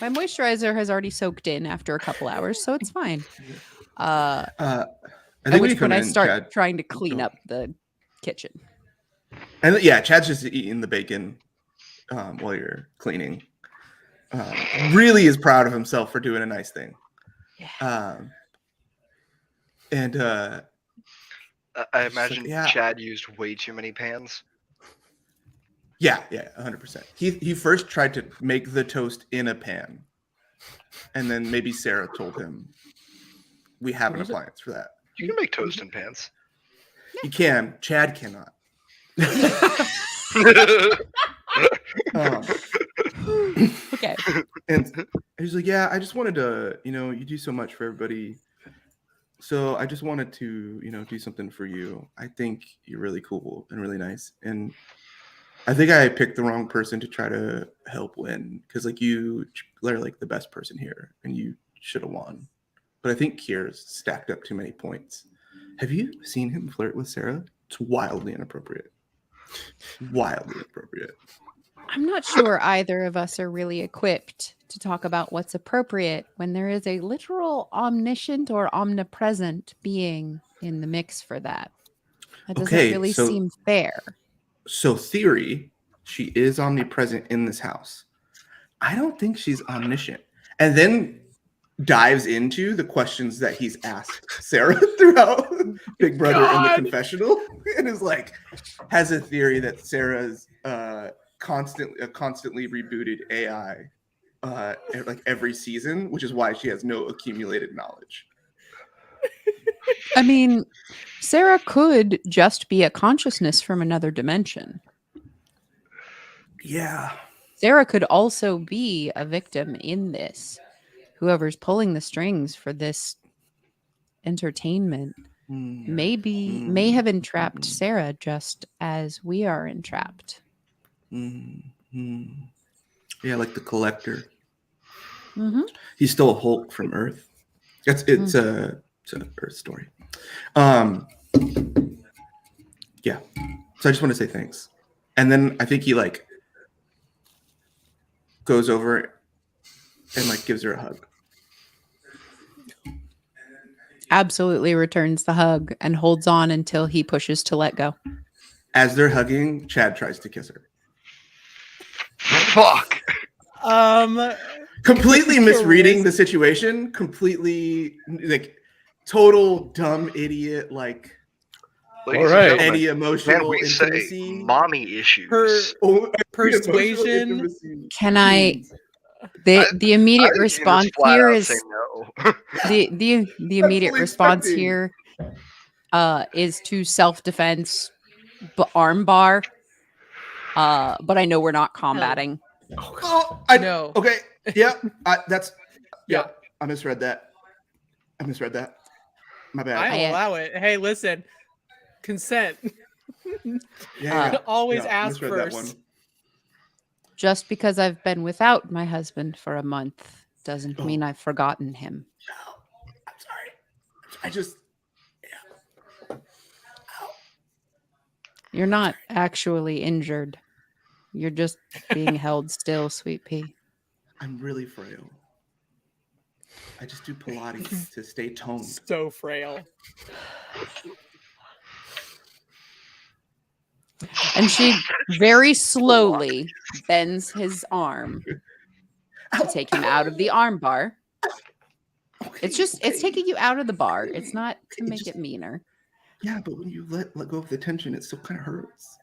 moisturizer has already soaked in after a couple hours, so it's fine. I At think when which you come point I in, start Chad, trying to clean up the kitchen. and yeah, Chad's just eating the bacon while you're cleaning. Really is proud of himself for doing a nice thing. Yeah. And I imagine yeah. Chad used way too many pans. Yeah, 100%. He first tried to make the toast in a pan, and then maybe Sarah told him we have an appliance for that. You can make toast in pans. You can. Chad cannot. Okay. And he's like, yeah, I just wanted to, you do so much for everybody. So I just wanted to, do something for you. I think you're really cool and really nice. And I think I picked the wrong person to try to help win, because like you are like the best person here and you should have won. But I think Kier's stacked up too many points. Have you seen him flirt with Sarah? It's wildly inappropriate. Wildly inappropriate. I'm not sure either of us are really equipped to talk about what's appropriate when there is a literal omniscient or omnipresent being in the mix for that. That doesn't really seem fair. So theory, she is omnipresent in this house. I don't think she's omniscient. And then dives into the questions that he's asked Sarah throughout Big Brother in the confessional, and is like, has a theory that Sarah's constantly rebooted AI like every season, which is why she has no accumulated knowledge. I mean, Sarah could just be a consciousness from another dimension. Yeah. Sarah could also be a victim in this. Whoever's pulling the strings for this entertainment may have entrapped Sarah just as we are entrapped. Yeah, like the Collector. Mm-hmm. He stole Hulk from Earth. It's a Earth story. Yeah. So I just want to say thanks. And then I think he like goes over and like gives her a hug. Absolutely returns the hug and holds on until he pushes to let go. As they're hugging, Chad tries to kiss her. Fuck. Completely misreading the situation. Completely like total dumb idiot. Like Ladies All right. and any gentlemen, emotional can we intimacy. say mommy issues? Persuasion. Intimacy. Can I? The immediate I think you just response flat here out is say no. the immediate fully response expecting. here is to self-defense arm bar. But I know we're not combating. Oh, No. Okay. Yeah. That's. Yeah. Yeah. I misread that. My bad. I will allow it. Hey, listen. Consent. Yeah. Always Yeah, ask misread that first. Just because I've been without my husband for a month doesn't mean Oh. I've forgotten him. No, I'm sorry. I just. You're not actually injured. You're just being held still, sweet pea. I'm really frail. I just do Pilates to stay toned. So frail. And she very slowly bends his arm to take him out of the arm bar. Okay, It's taking you out of the bar. It's not to make it meaner. Yeah, but when you let go of the tension, it still kind of hurts.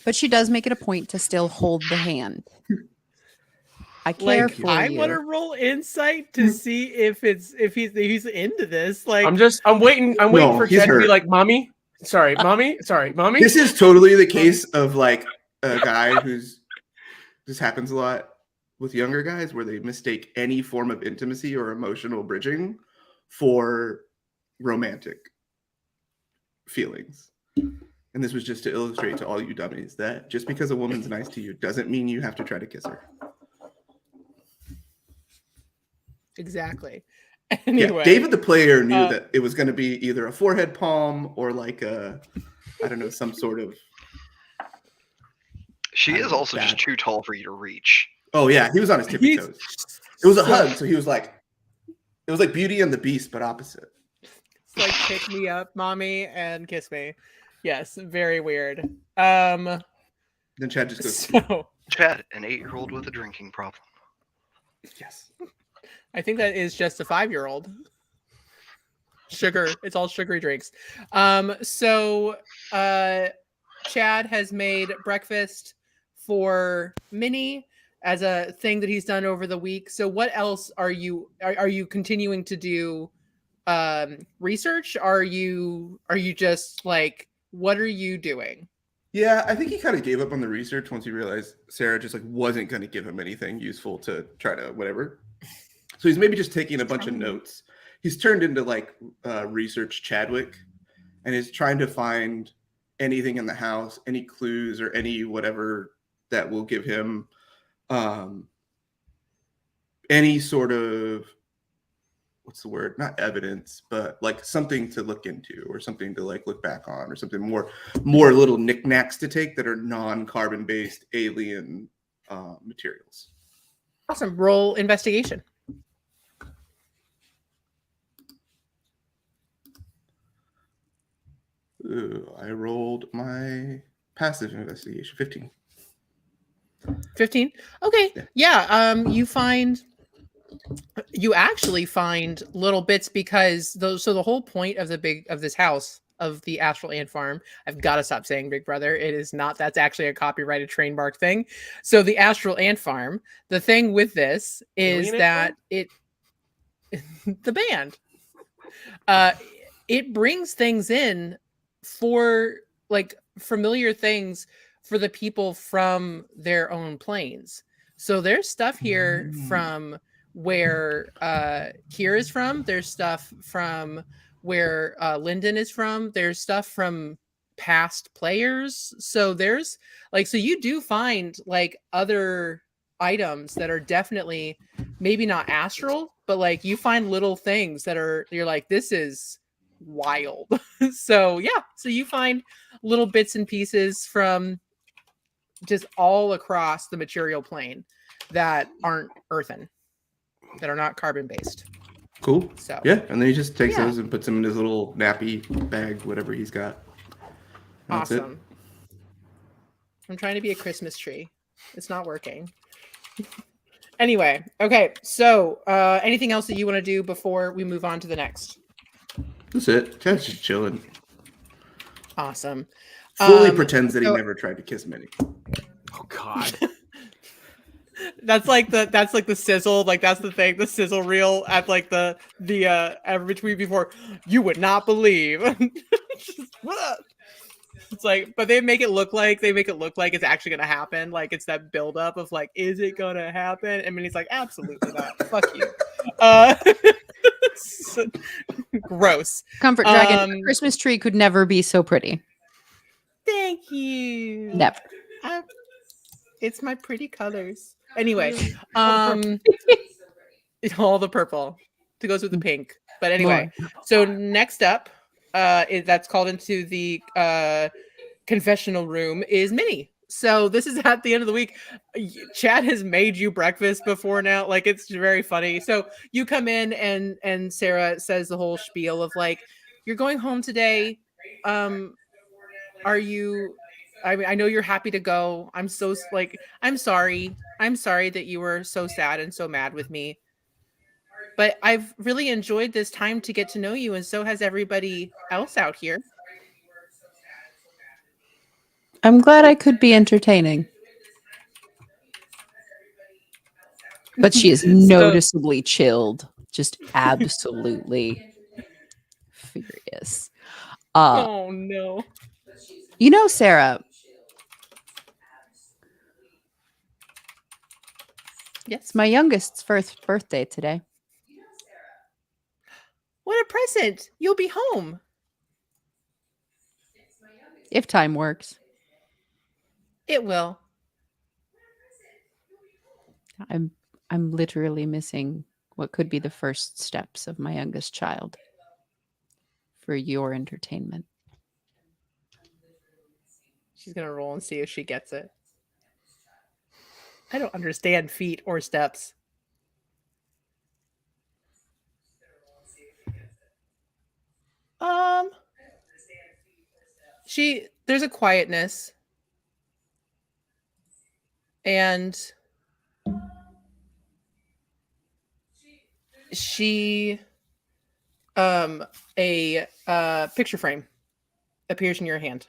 But she does make it a point to still hold the hand. I care for I you. want to roll insight to see if he's into this. Like I'm waiting No, for he's Chad to be hurt. like, mommy. Sorry, mommy. This is totally the case of like a guy who's this happens a lot with younger guys where they mistake any form of intimacy or emotional bridging for romantic feelings. And this was just to illustrate to all you dummies that just because a woman's nice to you doesn't mean you have to try to kiss her. exactly. Anyway, Yeah, David the player knew that it was going to be either a forehead palm or like a, I don't know, some sort of. She I is don't know, also just bad. too tall for you to reach. Oh yeah, he was on his tippy He's toes. It was a so- hug, so he was like, it was like Beauty and the Beast, but opposite. It's like pick me up, mommy, and kiss me. Yes, very weird. Then Chad just goes, so Chad, an 8-year-old with a drinking problem. yes. I think that is just a 5-year-old. Sugar. It's all sugary drinks. So Chad has made breakfast for Minnie as a thing that he's done over the week. So what else are you continuing to do research? Are you just like, what are you doing? Yeah, I think he kind of gave up on the research once he realized Sarah just like wasn't going to give him anything useful to try to whatever. So he's maybe just taking a bunch of notes. He's turned into like research Chadwick, and is trying to find anything in the house, any clues or any whatever that will give him any sort of, what's the word? Not evidence, but like something to look into or something to like look back on or something more little knickknacks to take that are non-carbon based alien materials. Awesome. Roll investigation. Ooh, I rolled my passive investigation, 15. 15. Okay. Yeah. You find You actually find little bits because those. So the whole point of this house of the Astral Ant Farm. I've got to stop saying Big Brother. It is not. That's actually a copyrighted trademark thing. So the Astral Ant Farm. The thing with this is Alien that it the band. It brings things in for like familiar things for the people from their own planes. So there's stuff here from where Kier is from. There's stuff from where Lyndon is from. There's stuff from past players. So there's like, so you do find like other items that are definitely maybe not astral, but like you find little things that are, you're like, this is wild. So yeah, so you find little bits and pieces from just all across the material plane that aren't earthen, that are not carbon based. Cool. So Yeah, and then he just takes Yeah. those and puts them in his little nappy bag, whatever he's got. That's it. awesome. I'm trying to be a Christmas tree. It's not working. Anyway, okay. So anything else that you want to do before we move on to the next? That's it. Chad's just chilling. Awesome. Fully pretends that he so- never tried to kiss Minnie. Oh God. That's like the sizzle, like that's the thing, the sizzle reel at like the average tweet before. You would not believe. It's like, but they make it look like it's actually gonna happen. Like it's that buildup of like, is it gonna happen? And Minnie's like, absolutely not. Fuck you. So- gross. Comfort Dragon, a Christmas tree could never be so pretty. Thank you. Never. It's my pretty colors. Anyway, all the purple to goes with the pink. But anyway, so next up, that's called into the confessional room is Minnie. So this is at the end of the week. Chad has made you breakfast before now. Like it's very funny. So you come in and Sarah says the whole spiel of like, you're going home today. Are you? I mean, I know you're happy to go. I'm so like, I'm sorry. I'm sorry that you were so sad and so mad with me. But I've really enjoyed this time to get to know you, and so has everybody else out here. I'm glad I could be entertaining. But she is noticeably chilled. Just absolutely furious. Oh no. You know, Sarah, Yes. it's my youngest's first birthday today. What a present. You'll be home. If time works. It will. I'm literally missing what could be the first steps of my youngest child for your entertainment. She's going to roll and see if she gets it. I don't understand feet or steps. There's a quietness. And she a picture frame appears in your hand.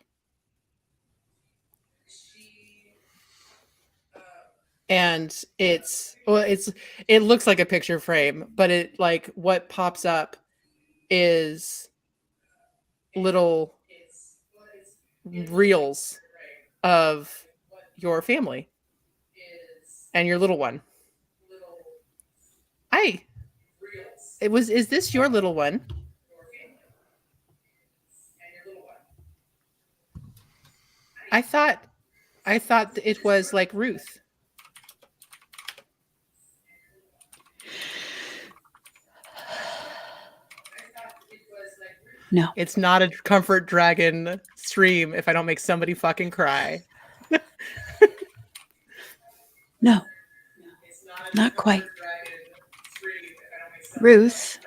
And it looks like a picture frame, but it like what pops up is little reels of your family and your little one. Is this your little one? I thought it was like Ruth. No. It's not a comfort dragon stream if I don't make somebody fucking cry. No. Not quite. Ruth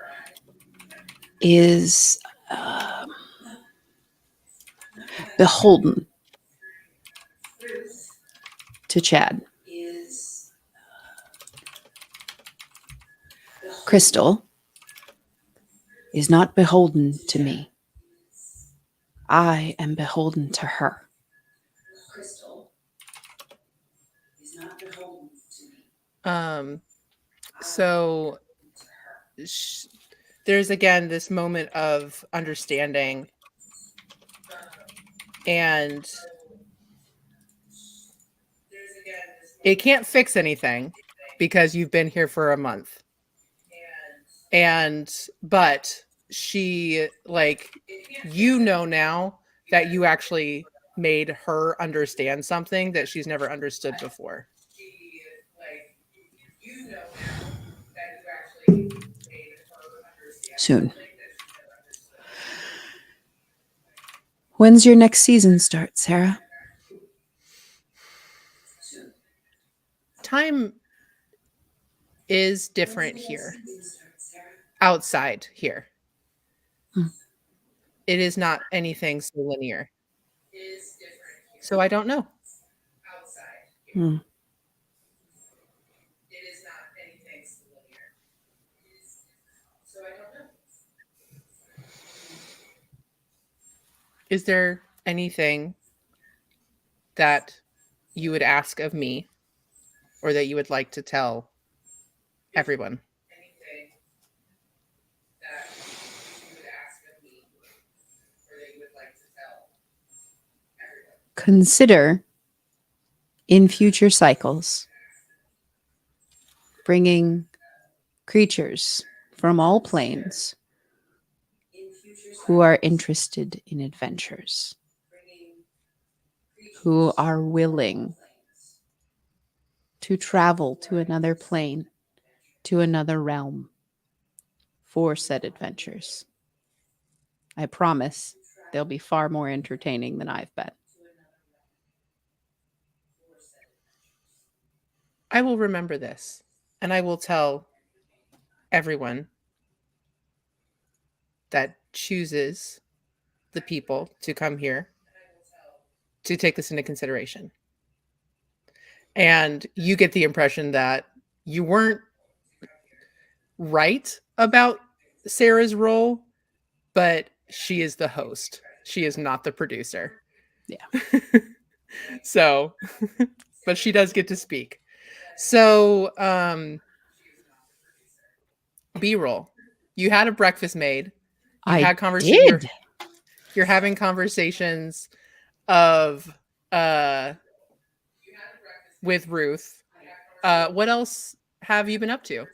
is beholden to Chad. Crystal is not beholden to me. I am beholden to her. So there's again this moment of understanding, and it can't fix anything because you've been here for a month. But she, like, you know now that you actually made her understand something that she's never understood before. Soon. When's your next season start, Sarah? Time is different here. Outside here. It is not anything so linear. So I don't know. Hmm. Is there anything that you would ask of me or that you would like to tell everyone? Consider in future cycles bringing creatures from all planes who are interested in adventures, who are willing to travel to another plane, to another realm for said adventures. I promise they'll be far more entertaining than I've been. I will remember this, and I will tell everyone that chooses the people to come here to take this into consideration. And you get the impression that you weren't right about Sarah's role, but she is the host. She is not the producer. Yeah. So, but she does get to speak. So, B-roll. You had a breakfast made. You had did. You're having conversations of with Ruth. What else have you been up to?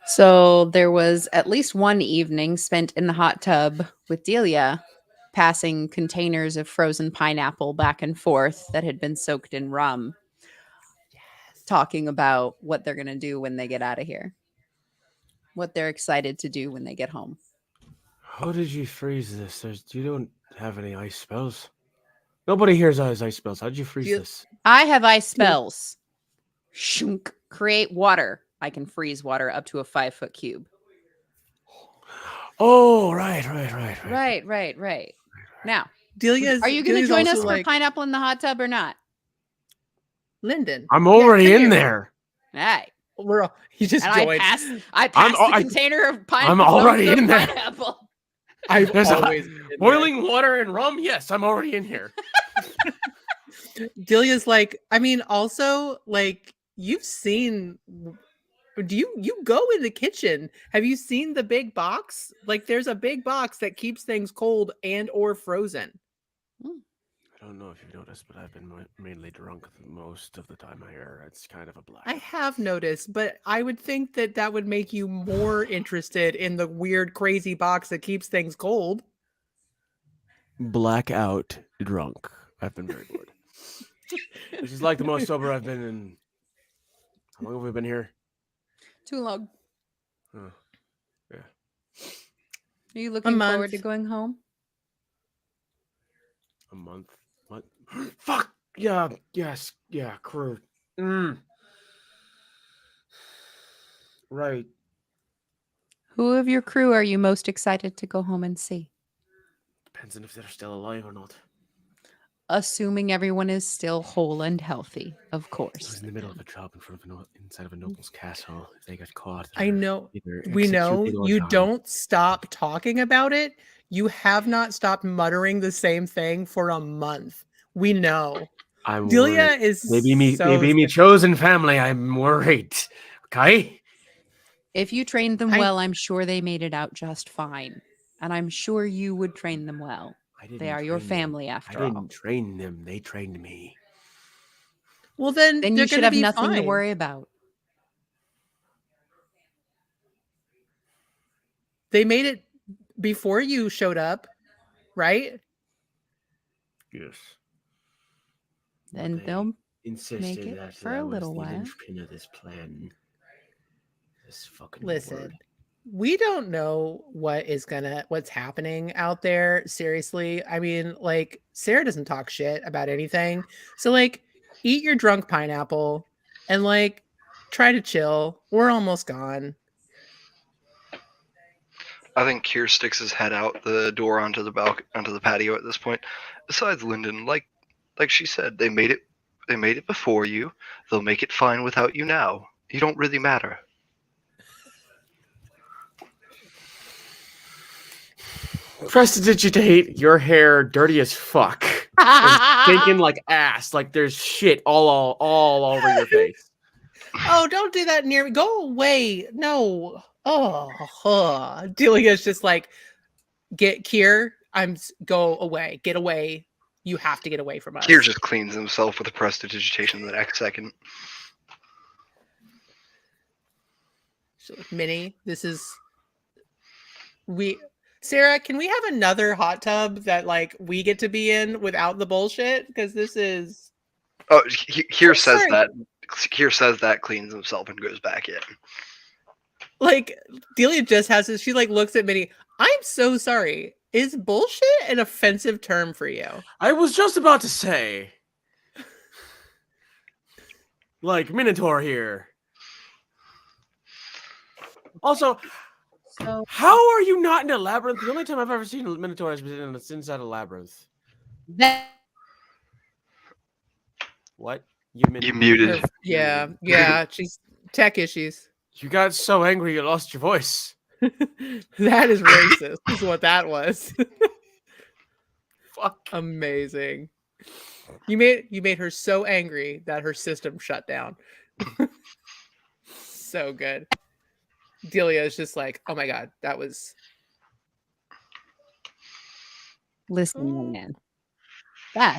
So there was at least one evening spent in the hot tub with Delia, passing containers of frozen pineapple back and forth that had been soaked in rum, talking about what they're going to do when they get out of here, what they're excited to do when they get home. How did you freeze this? You don't have any ice spells. Nobody here has ice spells. How'd you freeze this? I have ice spells. Shunk. Create water. I can freeze water up to a 5-foot cube. Oh, right. Right. Now, Delia's. are you going to Delia's join us also for like, pineapple in the hot tub or not? Lyndon. I'm already come in here. there. All right. We're all, he just And joined. I passed the container of pineapple. I'm already in there. Pineapple. I've There's always been in boiling water and rum. Yes, I'm already in here. there. Delia's like, I mean, also like you've seen. Do you go in the kitchen? Have you seen the big box? Like, there's a big box that keeps things cold and or frozen. I don't know if you've noticed, but I've been mainly drunk most of the time here. It's kind of a black. I have noticed, but I would think that that would make you more interested in the weird, crazy box that keeps things cold. Blackout drunk. I've been very bored. This is like the most sober I've been in. How long have we been here? Too long. Oh, yeah. Are you looking month. forward to going home? A month. What? Fuck. Yeah. Yes. Yeah. Crew. Right. Who of your crew are you most excited to go home and see? Depends on if they're still alive or not. Assuming everyone is still whole and healthy, of I was course. in the middle of a job in front of inside of a noble's castle. If they got caught, I they're know. either We know executed or you die. don't stop talking about it. You have not stopped muttering the same thing for a month. We know. I'm Delia worried. is They so be me sick. chosen family. I'm worried. Okay. If you trained them I- well, I'm sure they made it out just fine. And I'm sure you would train them well. I didn't. They are your train them. family, I after all. didn't train them. They trained me. Well, then Then they're you should going to have be nothing to fine. worry about. They made it before you showed up, right? Yes. Then They they'll insisted it that for I a was little the while. linchpin of this plan. This fucking Listen, word. we don't know what's happening out there. Seriously. I mean, like, Sarah doesn't talk shit about anything. So, like, eat your drunk pineapple and, like, try to chill. We're almost gone. I think Kier sticks his head out the door onto the patio at this point. Besides, Lyndon, like she said, they made it before you. They'll make it fine without you now. You don't really matter. Prestidigitate your hair dirty as fuck. Stinking like ass. Like there's shit all over your face. Oh, don't do that near me. Go away. No. Oh, Delia's just like, get Kier. Go away. Get away. You have to get away from us. Kier just cleans himself with a prestidigitation the next second. She's like, Minnie, Sarah, can we have another hot tub that like we get to be in without the bullshit? Because this is Oh, Kier says sorry. that. Kier says that, cleans himself, and goes back in. Like Delia just has this. She like looks at Minnie. I'm so sorry. Is bullshit an offensive term for you? I was just about to say, like Minotaur here. Also, So how are you not in a labyrinth? The only time I've ever seen a Minotaur has been inside a labyrinth. that What? You muted. Yeah. She's tech issues. You got so angry you lost your voice. That is racist. Is what that was. Fuck. Amazing. You made her so angry that her system shut down. So good. Delia is just like, oh my god, that was. listen, young man. That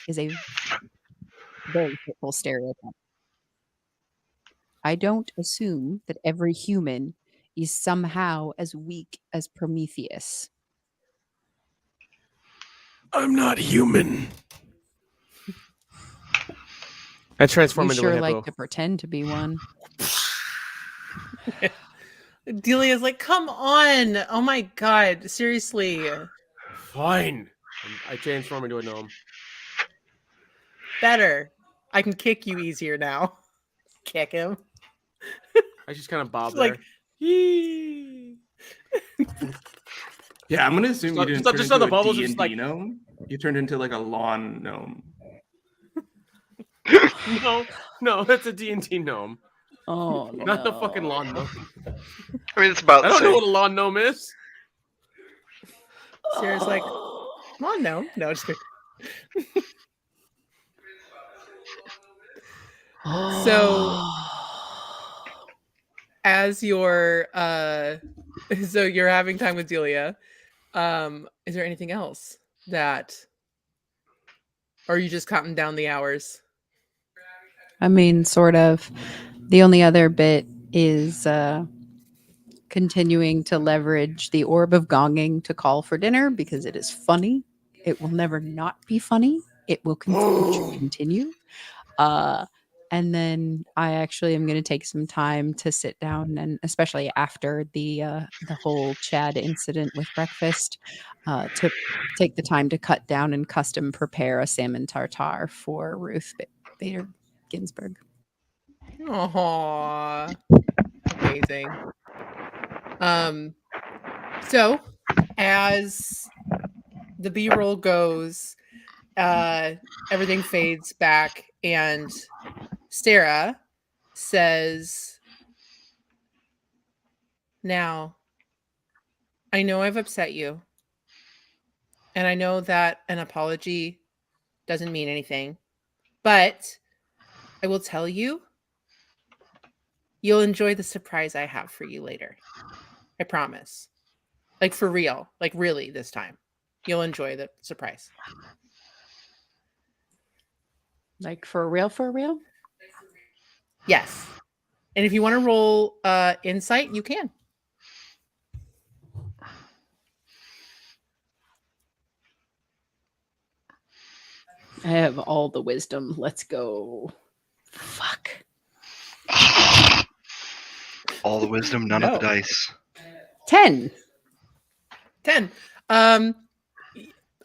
is a very hurtful stereotype. I don't assume that every human is somehow as weak as Prometheus. I'm not human. I transform You into sure a hippo. like to pretend to be one. Delia's like, come on. Oh my god, seriously. Fine. I transform into a gnome. Better. I can kick you easier now. Kick him. I just kind of bob She's like, there. yee. Yeah, I'm gonna assume you didn't turn just into the a bubbles, D&D just like- gnome. You turned into like a lawn gnome. No, that's a D&D gnome. Oh, Not the fucking lawn gnome. I mean, it's about I the don't know same. what a lawn gnome is. Sarah's like, come on, no. No, just kidding. So as you're so you're having time with Delia, is there anything else that, or are you just counting down the hours? I mean, sort of. The only other bit is continuing to leverage the orb of gonging to call for dinner because it is funny. It will never not be funny. It will continue. And then I actually am going to take some time to sit down, and especially after the whole Chad incident with breakfast, to take the time to cut down and custom prepare a salmon tartare for Ruth Bader Ginsburg. Aww. Amazing. So as the B-roll goes, everything fades back, and Sarah says, "Now, I know I've upset you, and I know that an apology doesn't mean anything, but I will tell you, you'll enjoy the surprise I have for you later. I promise. Like, for real. Like, really, this time. You'll enjoy the surprise." Like for real, for real? Yes. And if you want to roll insight, you can. I have all the wisdom. Let's go. Fuck. All the wisdom, none of the No. dice. 10. 10.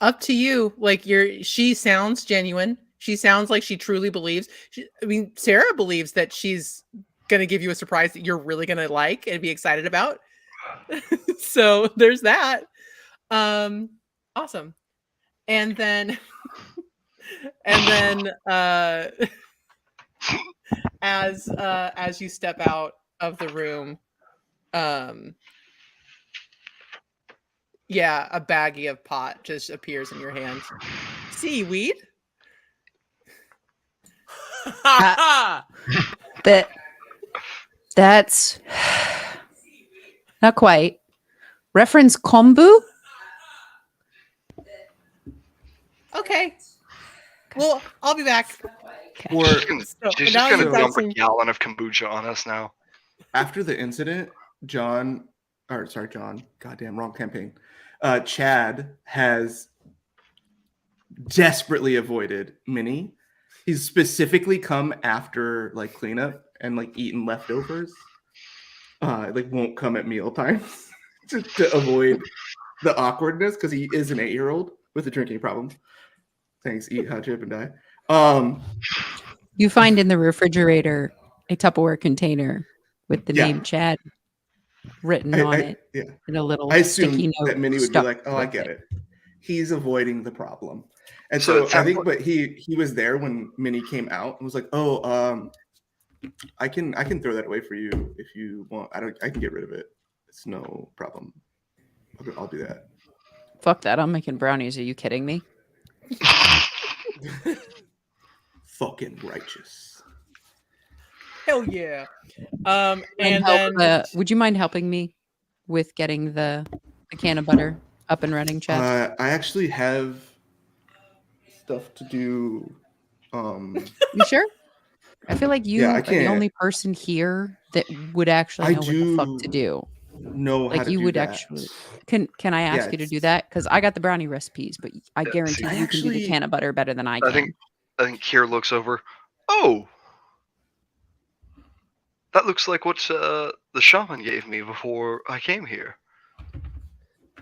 Up to you. Like, she sounds genuine. She sounds like she truly believes. Sarah believes that she's gonna give you a surprise that you're really gonna like and be excited about. So there's that. Awesome. And then as you step out of the room, yeah, a baggie of pot just appears in your hand. Seaweed? That's not quite. Reference kombu? Okay. Well, I'll be back. Or She's just now gonna you've got dump a some- gallon of kombucha on us now. after the incident, John, goddamn, wrong campaign. Chad has desperately avoided Minnie. He's specifically come after like cleanup and like eaten leftovers. Like won't come at meal times to avoid the awkwardness because he is an 8-year-old with a drinking problem. Thanks, eat hot chip and die. You find in the refrigerator a Tupperware container with the Yeah. name Chad written on it Yeah. in a little I sticky assume note. that Minnie would be stuck like, "Oh, I with get it. He's avoiding the problem." And So so, it I sounds think, like- but he was there when Minnie came out and was like, "Oh, I can throw that away for you if you want. I can get rid of it. It's no problem. I'll do that." Fuck that. I'm making brownies. Are you kidding me? Fucking righteous. Hell yeah. And And help, then would you mind helping me with getting the can of butter up and running, Chad? I actually have stuff to do. You sure? I feel like you Yeah, I are the can't- only person here that would actually I know what the fuck to do. know how Like to you do would that. actually. Can I ask Yeah, you to do it's- that? Because I got the brownie recipes, but I Yeah, guarantee see- you can do the Actually- can of butter better than I can. I think Kier looks over. Oh, that looks like what the shaman gave me before I came here.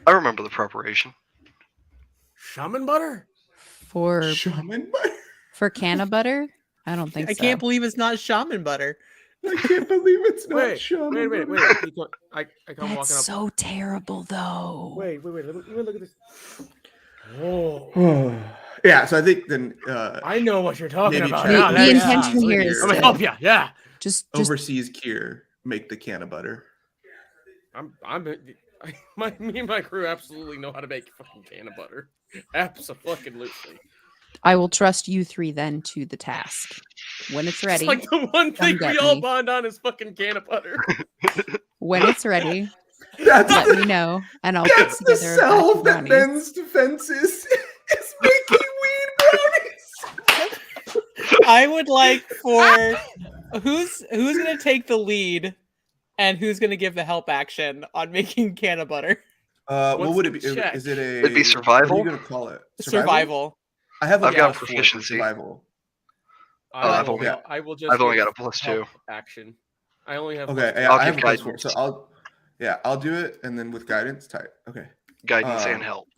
I remember the preparation. Shaman butter? For Shaman butter. can of butter, I don't think I so. can't believe it's not shaman butter. I can't believe it's not Wait, shaman wait. butter. I come That's walking up. so terrible, though. Wait. Let me look at this. Oh, Yeah, so I think then I know what you're talking Maybe about. Chad now. The That- intention yeah. here is I'm gonna to help you. Yeah. just overseas Kier make the can of butter. Me and my crew absolutely know how to make fucking can of butter. Absolutely. I will trust you three then to the task. When it's ready, It's like the one thing get we all me. bond on is fucking can of butter. when it's ready, That's let the, me know, and I'll put that's the together a batch salve of that brownies. Ben's defense is making weed brownies. I would like for who's gonna take the lead and who's gonna give the help action on making can of butter? What What's would the it be? check? Is it a? It'd be What are survival? you gonna call it? Survival. I have a I've got plus 4 for proficiency. survival. I've only- I will just. I've only give got a plus help 2. action. I only have. Okay, plus yeah, I'll I have give a plus 4, guidance. so I'll do it, and then with guidance, type. Okay. Guidance and Um, help.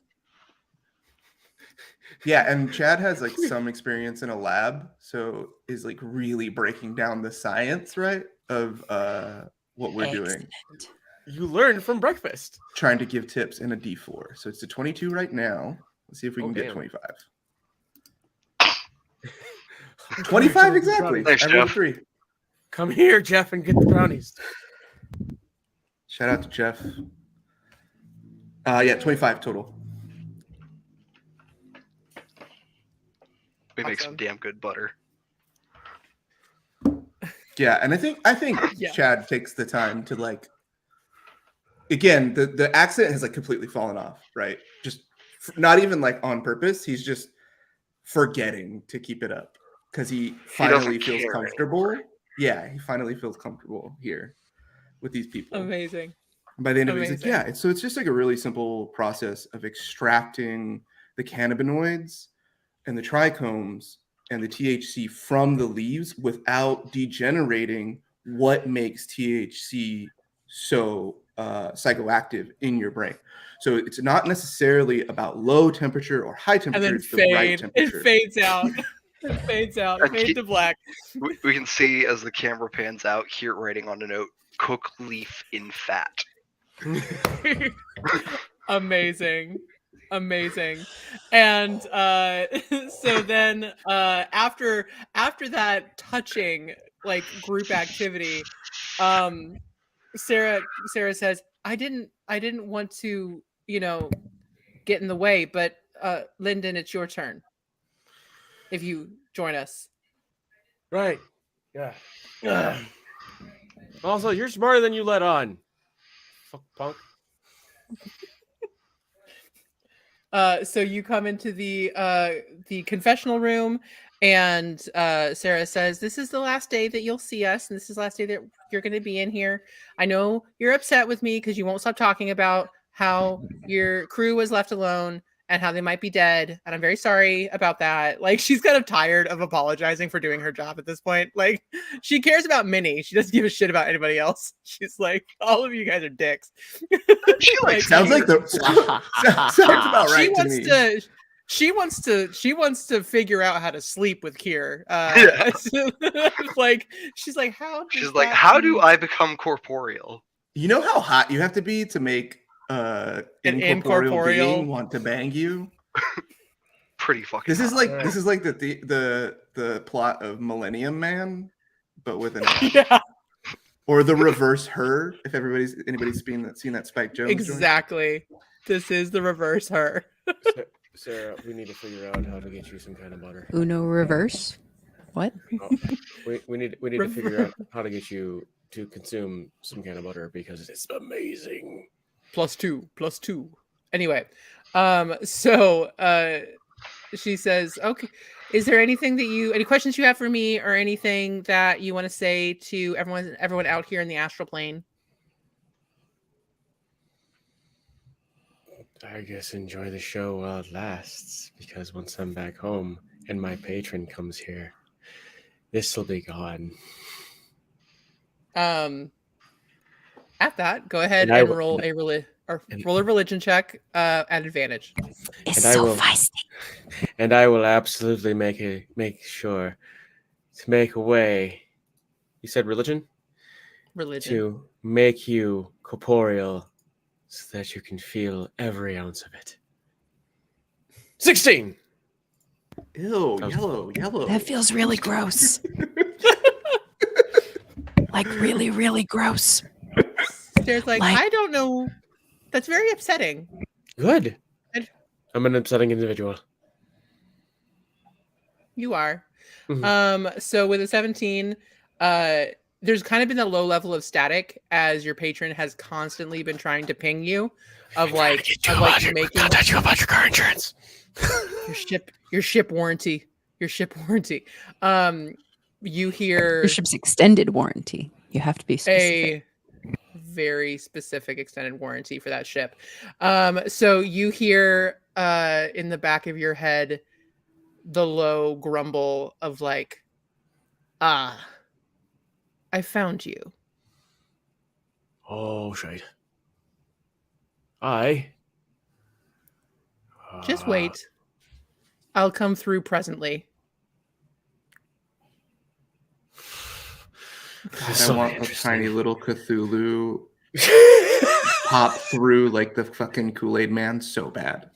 Yeah, and Chad has like some experience in a lab, so is like really breaking down the science, right, of what we're doing. Excellent. You learned from breakfast. Trying to give tips in a D4. So it's a 22 right now. Let's see if we Oh, can get damn. 25. 25 exactly. Thanks, I rolled a Jeff. 3. Come here, Jeff, and get the brownies. Shout out to Jeff. Yeah, 25 total. We make some Awesome. damn good butter. Yeah, and I think Yeah. Chad takes the time to like. Again, the accent has like completely fallen off, right? Just not even like on purpose. He's just forgetting to keep it up because he finally feels care comfortable. anymore. Yeah, he finally feels comfortable here with these people. Amazing. And by the end of it, he's like, Amazing. yeah. So it's just like a really simple process of extracting the cannabinoids and the trichomes and the THC from the leaves without degenerating what makes THC so psychoactive in your brain. So it's not necessarily about low temperature or high And temperature. then It's the right it temperature. fades out. It fades out. And Fade to black. We can see as the camera pans out here writing on a note, cook leaf in fat. Amazing. And so then after that touching like group activity, Sarah says, I didn't want to, get in the way, but Lyndon, it's your turn. If you join us. Right. Yeah. Also, you're smarter than you let on. Fuck punk. So you come into the confessional room, and Sarah says, "This is the last day that you'll see us, and this is the last day that you're going to be in here. I know you're upset with me because you won't stop talking about how your crew was left alone and how they might be dead, and I'm very sorry about that." Like, she's kind of tired of apologizing for doing her job at this point. Like, she cares about Minnie. She doesn't give a shit about anybody else. She's like, all of you guys are dicks. She Like, Sounds like sounds about right to me. She wants to figure out how to sleep with Kier. Yeah. Like, she's like, She's like, how do I become corporeal? You know how hot you have to be to make An incorporeal incorporeal being want to bang you? Pretty fucking This is hot. like the plot of Millennium Man, but with an Yeah, or the reverse Her. If anybody's seen that Spike Jones joint. exactly. This is the reverse Her. Sarah, we need to figure out how to get you some kind of butter. Uno reverse. What? Oh, we need to figure out how to get you to consume some kind of butter because it's amazing. +2. Anyway, so she says, okay, is there any questions you have for me or anything that you want to say to everyone out here in the astral plane? I guess enjoy the show while it lasts, because once I'm back home and my patron comes here, this will be gone. At that, go ahead And I and will- roll roll a religion check at advantage. It's And I so will- feisty. And I will absolutely make sure to make a way. You said religion? Religion. To make you corporeal so that you can feel every ounce of it. 16! Ew, was- yellow. That feels really gross. Like really, really gross. There's like, Like- I don't know. That's very upsetting. Good. And- I'm an upsetting individual. You are. Mhm. So with a 17, there's kind of been a low level of static as your patron has constantly been trying to ping you of making Contact you about your car insurance. your ship warranty. You hear Your ship's extended warranty. You have to be specific. a very specific extended warranty for that ship. So you hear in the back of your head the low grumble of like, I found you. Oh, shit. I. Just wait. I'll come through presently. I want a tiny little Cthulhu pop through like the fucking Kool-Aid Man so bad.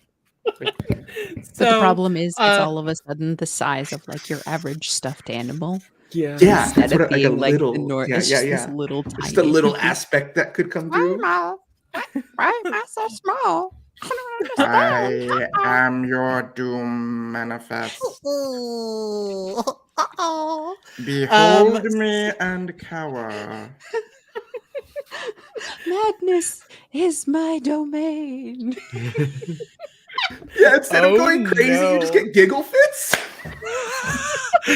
But the So, problem is, it's uh, all of a sudden the size of like your average stuffed animal. Yeah. Yeah, Instead that's of what like a being like the little. Yeah, it's yeah, just this yeah. little Just tiny. a little aspect that could come through. Why am I so small? I am your doom manifest. uh-oh. Behold me and cower. Madness is my domain. Yeah, instead of Oh, going crazy, you just no. get giggle fits.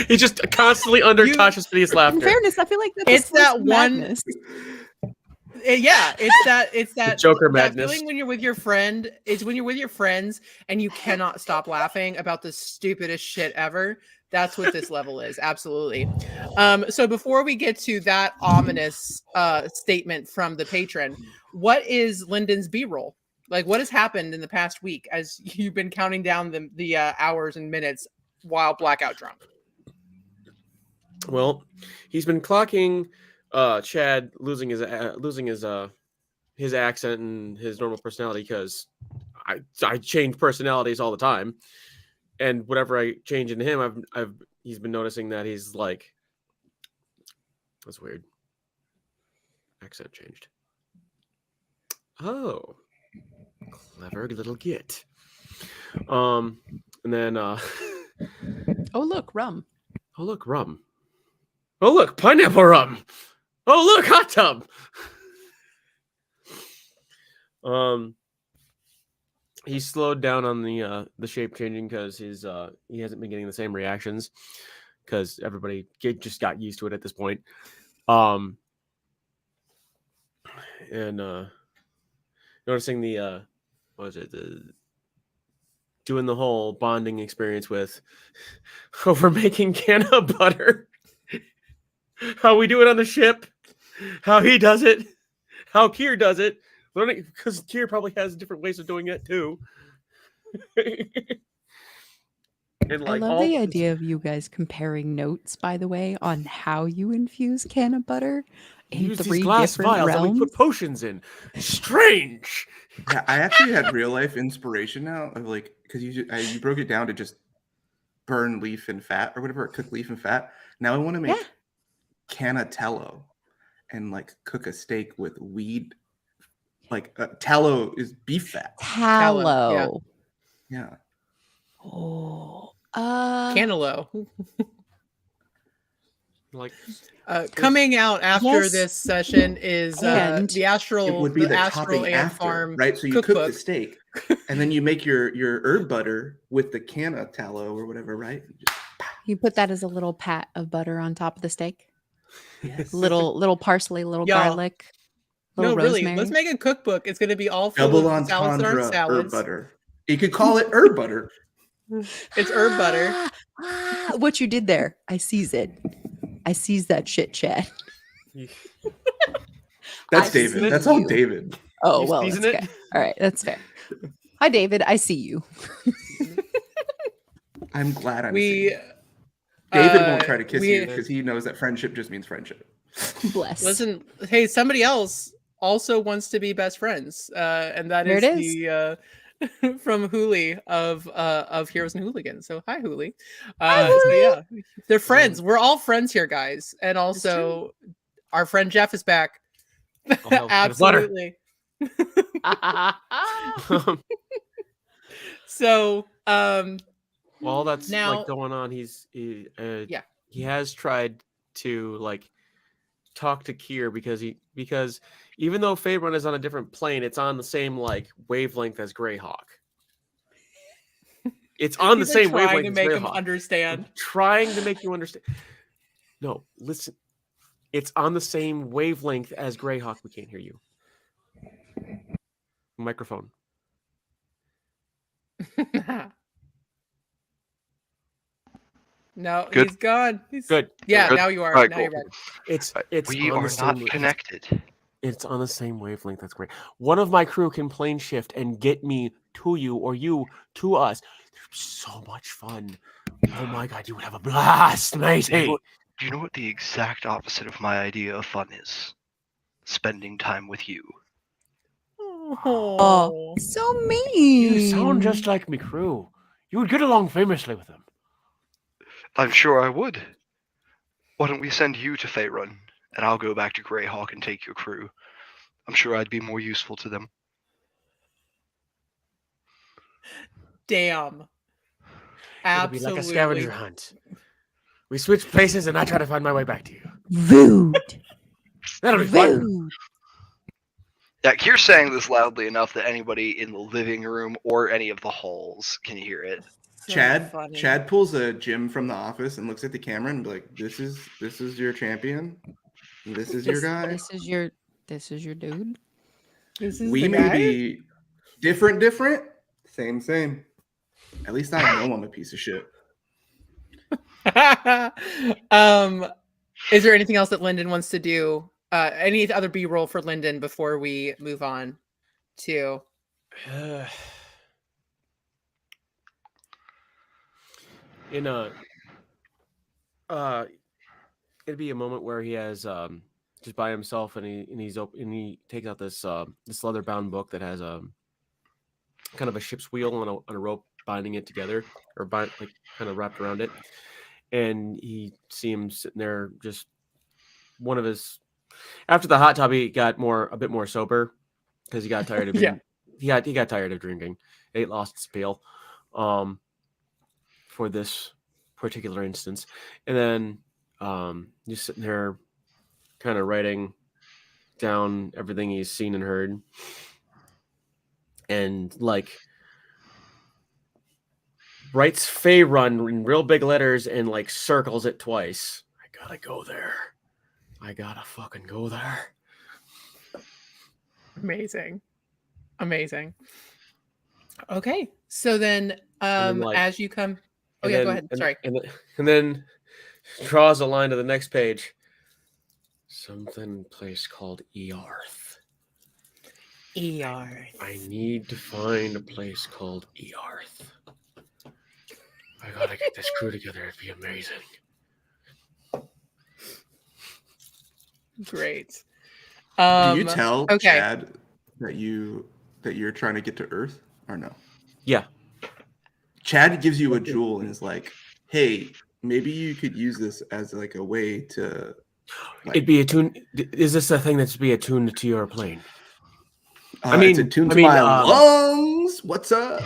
He's just constantly under You- Tasha's hideous In laughter. fairness, I feel like that's It's a source that of one- madness. Yeah, it's that Joker that madness. feeling when you're with your friend. It's when you're with your friends and you cannot stop laughing about the stupidest shit ever. That's what this level is. Absolutely. So before we get to that ominous statement from the patron, what is Lyndon's B-roll? Like, what has happened in the past week as you've been counting down the hours and minutes while blackout drunk? Well, he's been clocking Chad losing his accent and his normal personality because I change personalities all the time, and whatever I change in him, he's been noticing that he's like, that's weird. Accent changed. Oh, clever little git. And then Oh, look, rum. oh look, rum. Oh look, pineapple rum. Oh look, hot tub. He slowed down on the shape changing because he hasn't been getting the same reactions because everybody just got used to it at this point. And noticing the what was it, doing the whole bonding experience with over making can of butter. How we do it on the ship, how he does it, how Kier does it. Learning because Kier probably has different ways of doing it too. And I like love all the idea of you guys comparing notes, by the way, on how you infuse can of butter in use these 3 glass different vials that we realms. put potions in. Strange. Yeah, I actually had real life inspiration now of like because you broke it down to just burn leaf and fat or whatever, cook leaf and fat. Now I want to make Yeah. canatello and like cook a steak with weed. Like tallow is beef fat. Tallow. Yeah. Oh. Cantaloupe. Like Coming out after Yes. this session is And the Astral. It would be the Astral topping Ant after, Farm right? So you cook cookbook. the steak, and then you make your herb butter with the can of tallow or whatever, right? You put that as a little pat of butter on top of the steak. Yes. Little parsley, little Y'all, garlic, little No, rosemary. really. Let's make a cookbook. It's going to be all full Double of salads that aren't entendre herb salads. butter. You could call it herb butter. It's herb butter. What you did there, I seized it. I seized that shit, Chad. That's I David. see That's all you. David. Oh, You well, season that's it? fair. All right, that's fair. Hi, David. I see you. I'm glad I'm We seeing. David won't uh, try to kiss we- you because he knows that friendship just means friendship. Bless. listen. Hey, somebody else also wants to be best friends, and that There is it is. the from Hooli of Heroes and Hooligans. So hi, Hooli. Hi, So Hooli. yeah, they're friends. We're all friends here, guys, and also our friend Jeff is back. Oh, hell, butter. Absolutely. So While that's Now- like going on, he Yeah. has tried to like talk to Kier because even though Faerun is on a different plane, it's on the same like wavelength as Greyhawk. It's on the You've been same trying wavelength to as make him Greyhawk. understand. I'm trying to make you understand. No, listen. It's on the same wavelength as Greyhawk. We can't hear you. Microphone. No, Good. he's gone. He's Good. Yeah, Good. now you are. Alright, Now cool. you're back. It's We on are the same not wa- connected. It's on the same wavelength. That's great. One of my crew can plane shift and get me to you or you to us. There's so much fun. Oh my god, you would have a blast, matey. Do you know what the exact opposite of my idea of fun is? Spending time with you. Oh, so mean. You sound just like me crew. You would get along famously with them. I'm sure I would. Why don't we send you to Faerun, and I'll go back to Greyhawk and take your crew. I'm sure I'd be more useful to them. Damn. It'll be like a Absolutely. scavenger hunt. We switch places, and I try to find my way back to you. Rude. That'll be fun. Rude. Yeah, Kier's saying this loudly enough that anybody in the living room or any of the halls can hear it. So Chad funny. Chad pulls a Jim from the office and looks at the camera and be like, "This is your champion. This is your guy. This is your dude. This is We the may guy? be different, same. At least I know I'm a piece of shit." Is there anything else that Lyndon wants to do? Any other B-roll for Lyndon before we move on to In a it'd be a moment where he has just by himself, and he takes out this this leather bound book that has kind of a ship's wheel and a rope binding it together, or kind of wrapped around it, and he see him sitting there, just one of his. After the hot tub, he got a bit more sober because he got tired of being, he got tired of drinking. It lost its appeal. For this particular instance, and then just sitting there kind of writing down everything he's seen and heard, and like writes Faerun in real big letters and like circles it twice. I gotta go there. I gotta fucking go there. amazing. Okay, so then as you come go ahead. Sorry. And then draws a line to the next page. Something place called Earth. Earth. I need to find a place called Earth. I gotta get this crew together. It'd be amazing. Great. Do you tell okay. Chad that you're trying to get to Earth or no? Yeah. Chad gives you a jewel and is like, "Hey, maybe you could use this as like a way to." Like, It'd be attuned. Is this a thing that's be attuned to your plane? it's attuned to my lungs. What's up?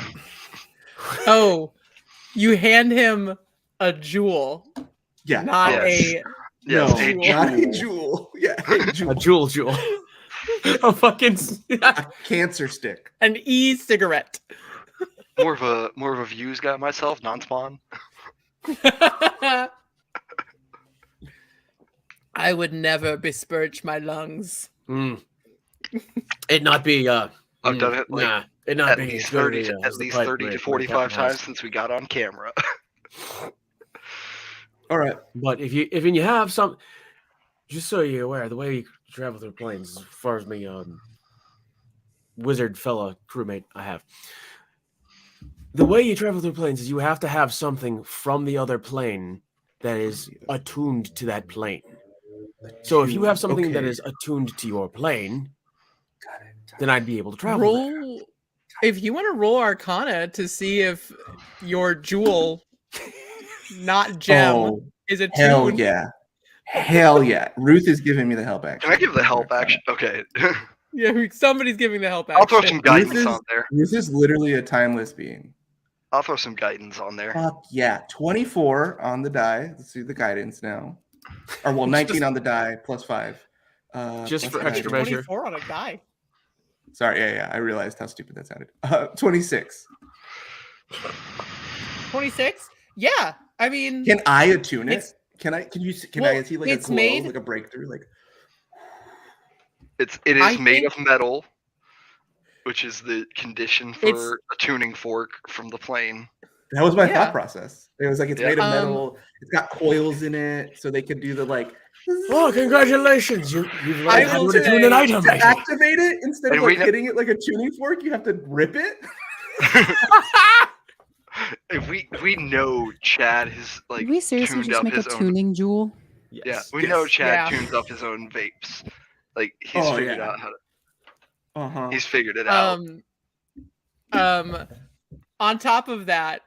Oh, you hand him a jewel. Yeah, Not Yes. no, a not a jewel. Yeah, a jewel. A jewel. A fucking A cancer stick. an e-cigarette. More of a views guy myself, non-spawn. I would never besmirch my lungs. It'd not be. I've done it like Nah, it'd not at be least as good 30 as to, the at least pipe 30 to my 45 captain has. times since we got on camera. All right. But if you have some, just so you're aware, the way you travel through planes, as far as me, wizard fella crewmate I have, the way you travel through planes is you have to have something from the other plane that is attuned to that plane. So if you have something that is attuned to your plane, then I'd be able to travel there. Roll if you want to roll Arcana to see if your jewel, not gem, is attuned. Hell yeah. Ruth is giving me the help action. Can I give the help action? Okay. Yeah, somebody's giving the help I'll throw action. some guidance on there. Ruth is literally a timeless being. I'll throw some guidance on there. Fuck yeah. 24 on the die. Let's do the guidance now. Or well, 19 on the die plus 5. Just plus for five. extra measure. 24 on a die. Sorry, yeah. I realized how stupid that sounded. 26. 26? Yeah. I mean, Can I attune it? It's- Can I Well, see like a it's glow, made- like a breakthrough? Like It I is made think- of metal, which is the condition for a tuning fork from the plane. that was my Yeah. thought process. It was like it's Yeah. made of metal, it's got coils in it, so they could do the like Oh, congratulations! You've I learned how will to tune say- an item. to activate it instead of And we like know- hitting it like a tuning fork, you have to rip it. If we know Chad has like Did we seriously tuned just up make a his own. tuning jewel? Yes. Yeah, we know Yes. Chad Yeah. tunes up his own vapes. Like he's Oh, figured yeah. out how to. Uh-huh. He's figured it out. on top of that,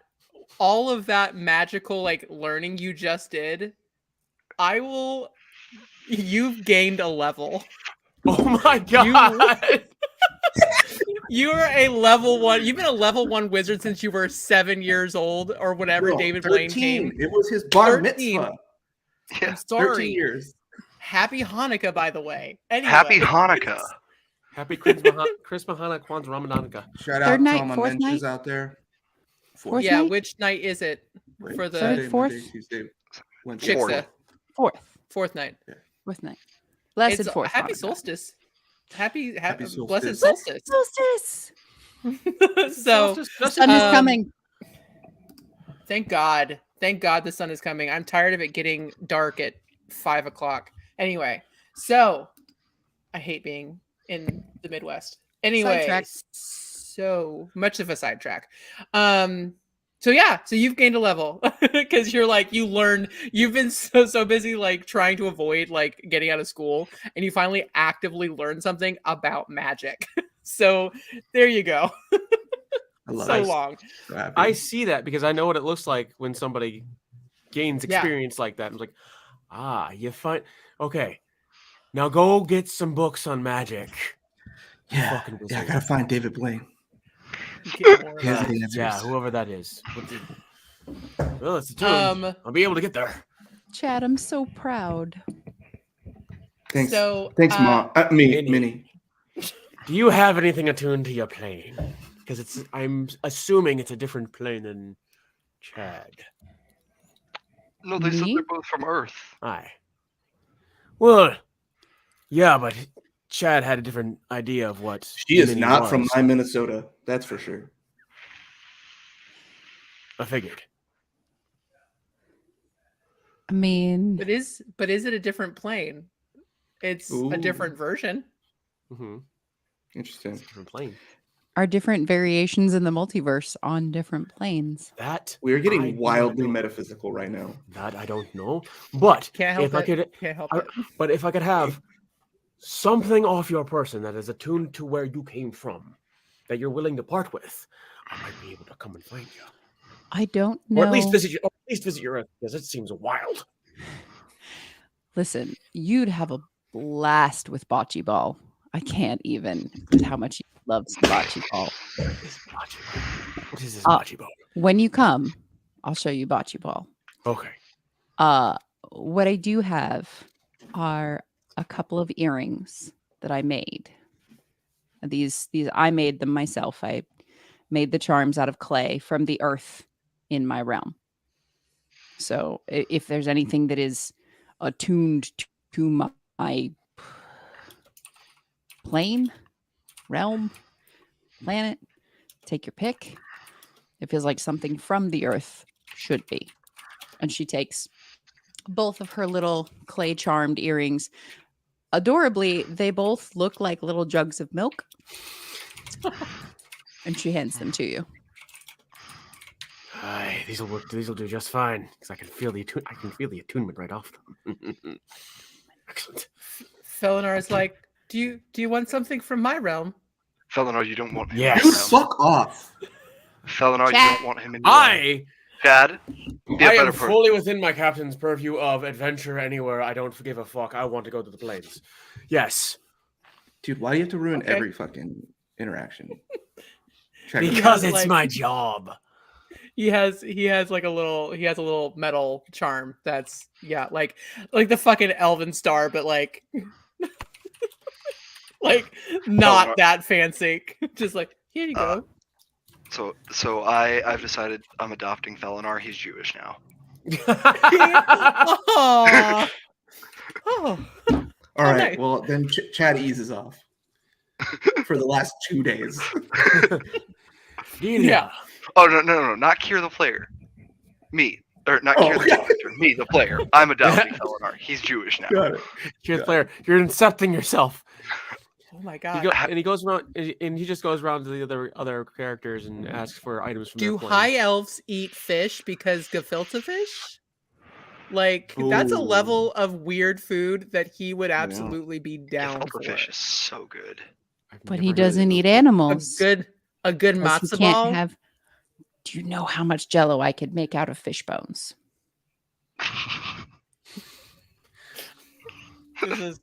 all of that magical like learning you just did, you've gained a level. Oh my god! You're a level 1. You've been a level 1 wizard since you were 7 years old or whatever. Bro, David Blaine 13. came. It was his bar 13. mitzvah. I'm Yeah. sorry. 13 years. Happy Hanukkah, by the way. Anyway. Happy Hanukkah. Happy Chris Mahana Kwanzaa Ramadanka. Shout Third out night, to all my fourth mentions night? out there. Fourth Yeah, night? which night is it Wait, for the Sunday, fourth? Monday, Tuesday, Wednesday. Chicks? Fourth. Fourth night. Fourth night. Blessed It's fourth. happy Hanukkah. solstice. Happy solstice. blessed solstice. Solstice. So The sun is Um, coming. thank God. Thank God the sun is coming. I'm tired of it getting dark at 5 o'clock. Anyway, so I hate being in the Midwest. Anyway, Sidetrack. so much of a sidetrack. So yeah, so you've gained a level because you've been so busy like trying to avoid like getting out of school, and you finally actively learned something about magic. So there you go. I love So it. long. So happy. I see that because I know what it looks like when somebody gains Yeah. experience like that. I'm like, you find okay. Now go get some books on magic. yeah, fucking yeah, I wizard. gotta find David Blaine. Get more of He has that. the answers. Yeah, whoever that is. Well, it's a tune. I'll be able to get there. Chad, I'm so proud. Thanks, So, thanks, Mom. Minnie. Minnie. Do you have anything attuned to your plane? Because I'm assuming it's a different plane than Chad. No, they said Me? they're both from Earth. Aye. Well, yeah, but Chad had a different idea of what She is Minnie not from was. my Minnesota. That's for sure. I figured. I mean, But is it a different plane? It's a Ooh. different version. Mm-hmm. Interesting. It's a different plane. are different variations in the multiverse on different planes. That We are I getting do not wildly know. metaphysical right now. That I don't know. But Can't help if it. I could, Can't help I- it. but if I could have something off your person that is attuned to where you came from, that you're willing to part with, I might be able to come and find you, I don't know. or at least visit your Earth, because it seems wild. Listen, you'd have a blast with bocce ball. I can't even with how much you love some bocce ball. What is bocce ball? What is this Uh, bocce ball? When you come, I'll show you bocce ball. Okay. What I do have are a couple of earrings that I made. These I made them myself. I made the charms out of clay from the earth in my realm. So if there's anything that is attuned to my plane, realm, planet, take your pick. It feels like something from the earth should be. And she takes both of her little clay charmed earrings. Adorably, they both look like little jugs of milk. And she hands them to you. Aye, these will work. These will do just fine because I can feel the attunement right off them. Excellent. Felinar is like, do you want something from my realm? Felinar, you don't want him. Yes. in your Dude, realm. fuck off. Felinar, you Chad. don't want him in your realm. I Chad, be a I better am person. fully within my captain's purview of adventure anywhere. I don't give a fuck. I want to go to the plains. Yes, Dude, why do you have to ruin Okay. every fucking interaction? Check it because has, it's like- my job. He has like a little metal charm that's like the fucking elven star, but like like not no. that fancy. Just like, here you go. So I've decided I'm adopting Felinar. He's Jewish now. Aw. Oh. All right, nice. well, then Chad eases off for the last 2 days. Yeah. Oh no, not Kier the player. Me. Or not Oh. Kier the character. Me, the player. I'm adopting Felinar. He's Jewish now. Got it. You're the player. You're incepting yourself. Oh my You god. go, and he goes around, and he just goes around to the other characters and asks for items from Do their planes. high elves eat fish because gefilte fish? Like that's a Ooh. level of weird food that he would know. absolutely be down for. Gefilte fish is so good. I've But never he heard doesn't of eat it. A animals. good 'cause matzo he can't ball. have Do you know how much jello I could make out of fish bones? This is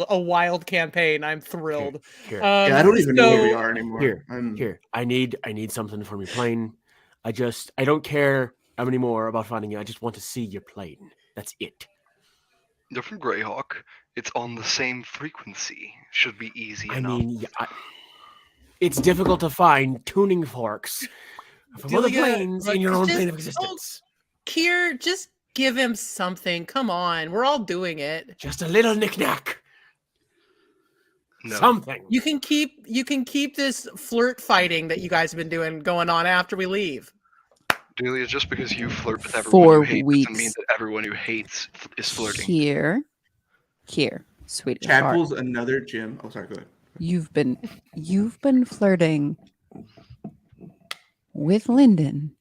a wild campaign. I'm thrilled. Here. Yeah, I don't even know where we so- are anymore. Here. I need something from your plane. I don't care anymore about finding you. I just want to see your plane. That's it. They're from Greyhawk. It's on the same frequency. Should be easy I enough. mean, it's difficult to find tuning forks from other Delia, planes like, in your own just- plane of oh, existence. Kier, just give him something. Come on, we're all doing it. Just a little knickknack. No. Something. You can keep this flirt fighting that you guys have been doing going on after we leave. Delia, just because you flirt with 4 everyone you hate doesn't mean weeks. that everyone who hates is flirting. Here, sweetheart. Chad pulls another Jim. Oh, sorry. Go ahead. You've been flirting with Lyndon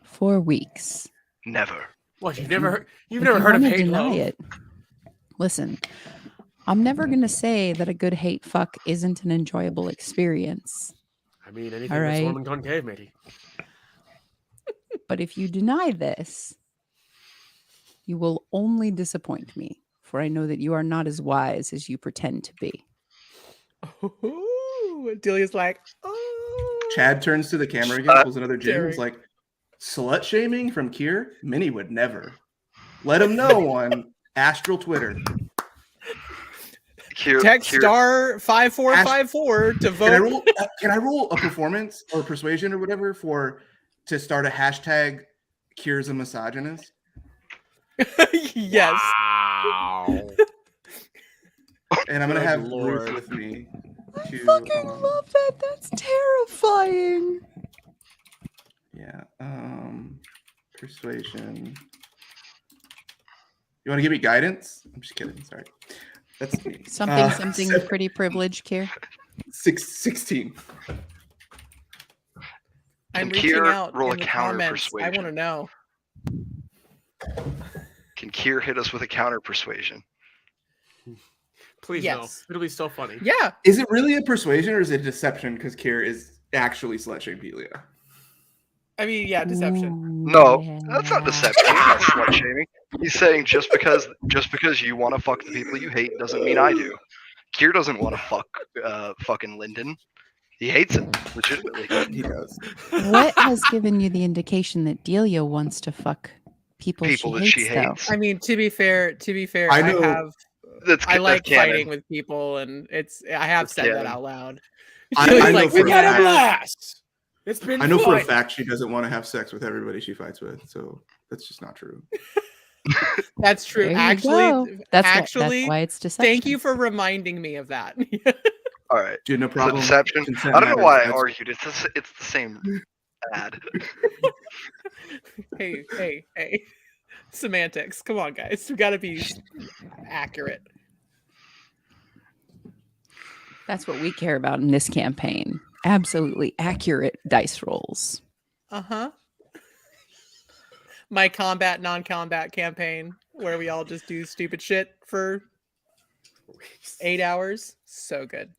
for weeks. Never. What? You've never If heard you of wanna hate deny love? it. Listen, I'm never gonna say that a good hate fuck isn't an enjoyable experience. I mean, anything All that's right. warm and concave, matey. But if you deny this, you will only disappoint me, for I know that you are not as wise as you pretend to be. Ooh, Delia's like, oh. Chad turns to the camera again, pulls another Jim. Derek. He's like, slut shaming from Kier? Minnie would never. Let him know on Astral Twitter. Text star 5454 to vote. Can I roll a performance or persuasion or whatever to start a hashtag Kier's a misogynist? Yes. Wow. And I'm gonna Good have Lord. Ruth with me. To, love that. That's terrifying. Yeah. Persuasion. You want to give me guidance? I'm just kidding. Sorry. That's me. Something pretty privileged here. 16. I'm Can reaching Kier out roll in a the counter comments. I want to persuasion? know. Can Kier hit us with a counter persuasion? Please Yes. no. It'll be so funny. Yeah. Is it really a persuasion or is it deception? Because Kier is actually slut shaming Delia. I mean, yeah, deception. No, that's not deception. He's not slut shaming. He's saying just because you want to fuck the people you hate doesn't mean I do. Kier doesn't want to fuck fucking Lyndon. He hates it legitimately. He does. What has given you the indication that Delia wants to fuck people People she that hates, she though? hates. I mean, to be fair, I know- I like canon. fighting with people, and I have That's said that canon. out loud. I She's know like, for we a gotta fact- blast. It's been I know for a fun. fact she doesn't want to have sex with everybody she fights with, so that's just not true. That's true. There you Actually, go. That's actually, why it's deception. thank you for reminding me of that. All right. Dude, no So problem. deception. Consent I don't know matters. why I That's- argued. It's the same ad. hey. Semantics. Come on, guys. We gotta be accurate. That's what we care about in this campaign. Absolutely accurate dice rolls. Uh-huh. My combat, non-combat campaign where we all just do stupid shit for 8 hours. So good.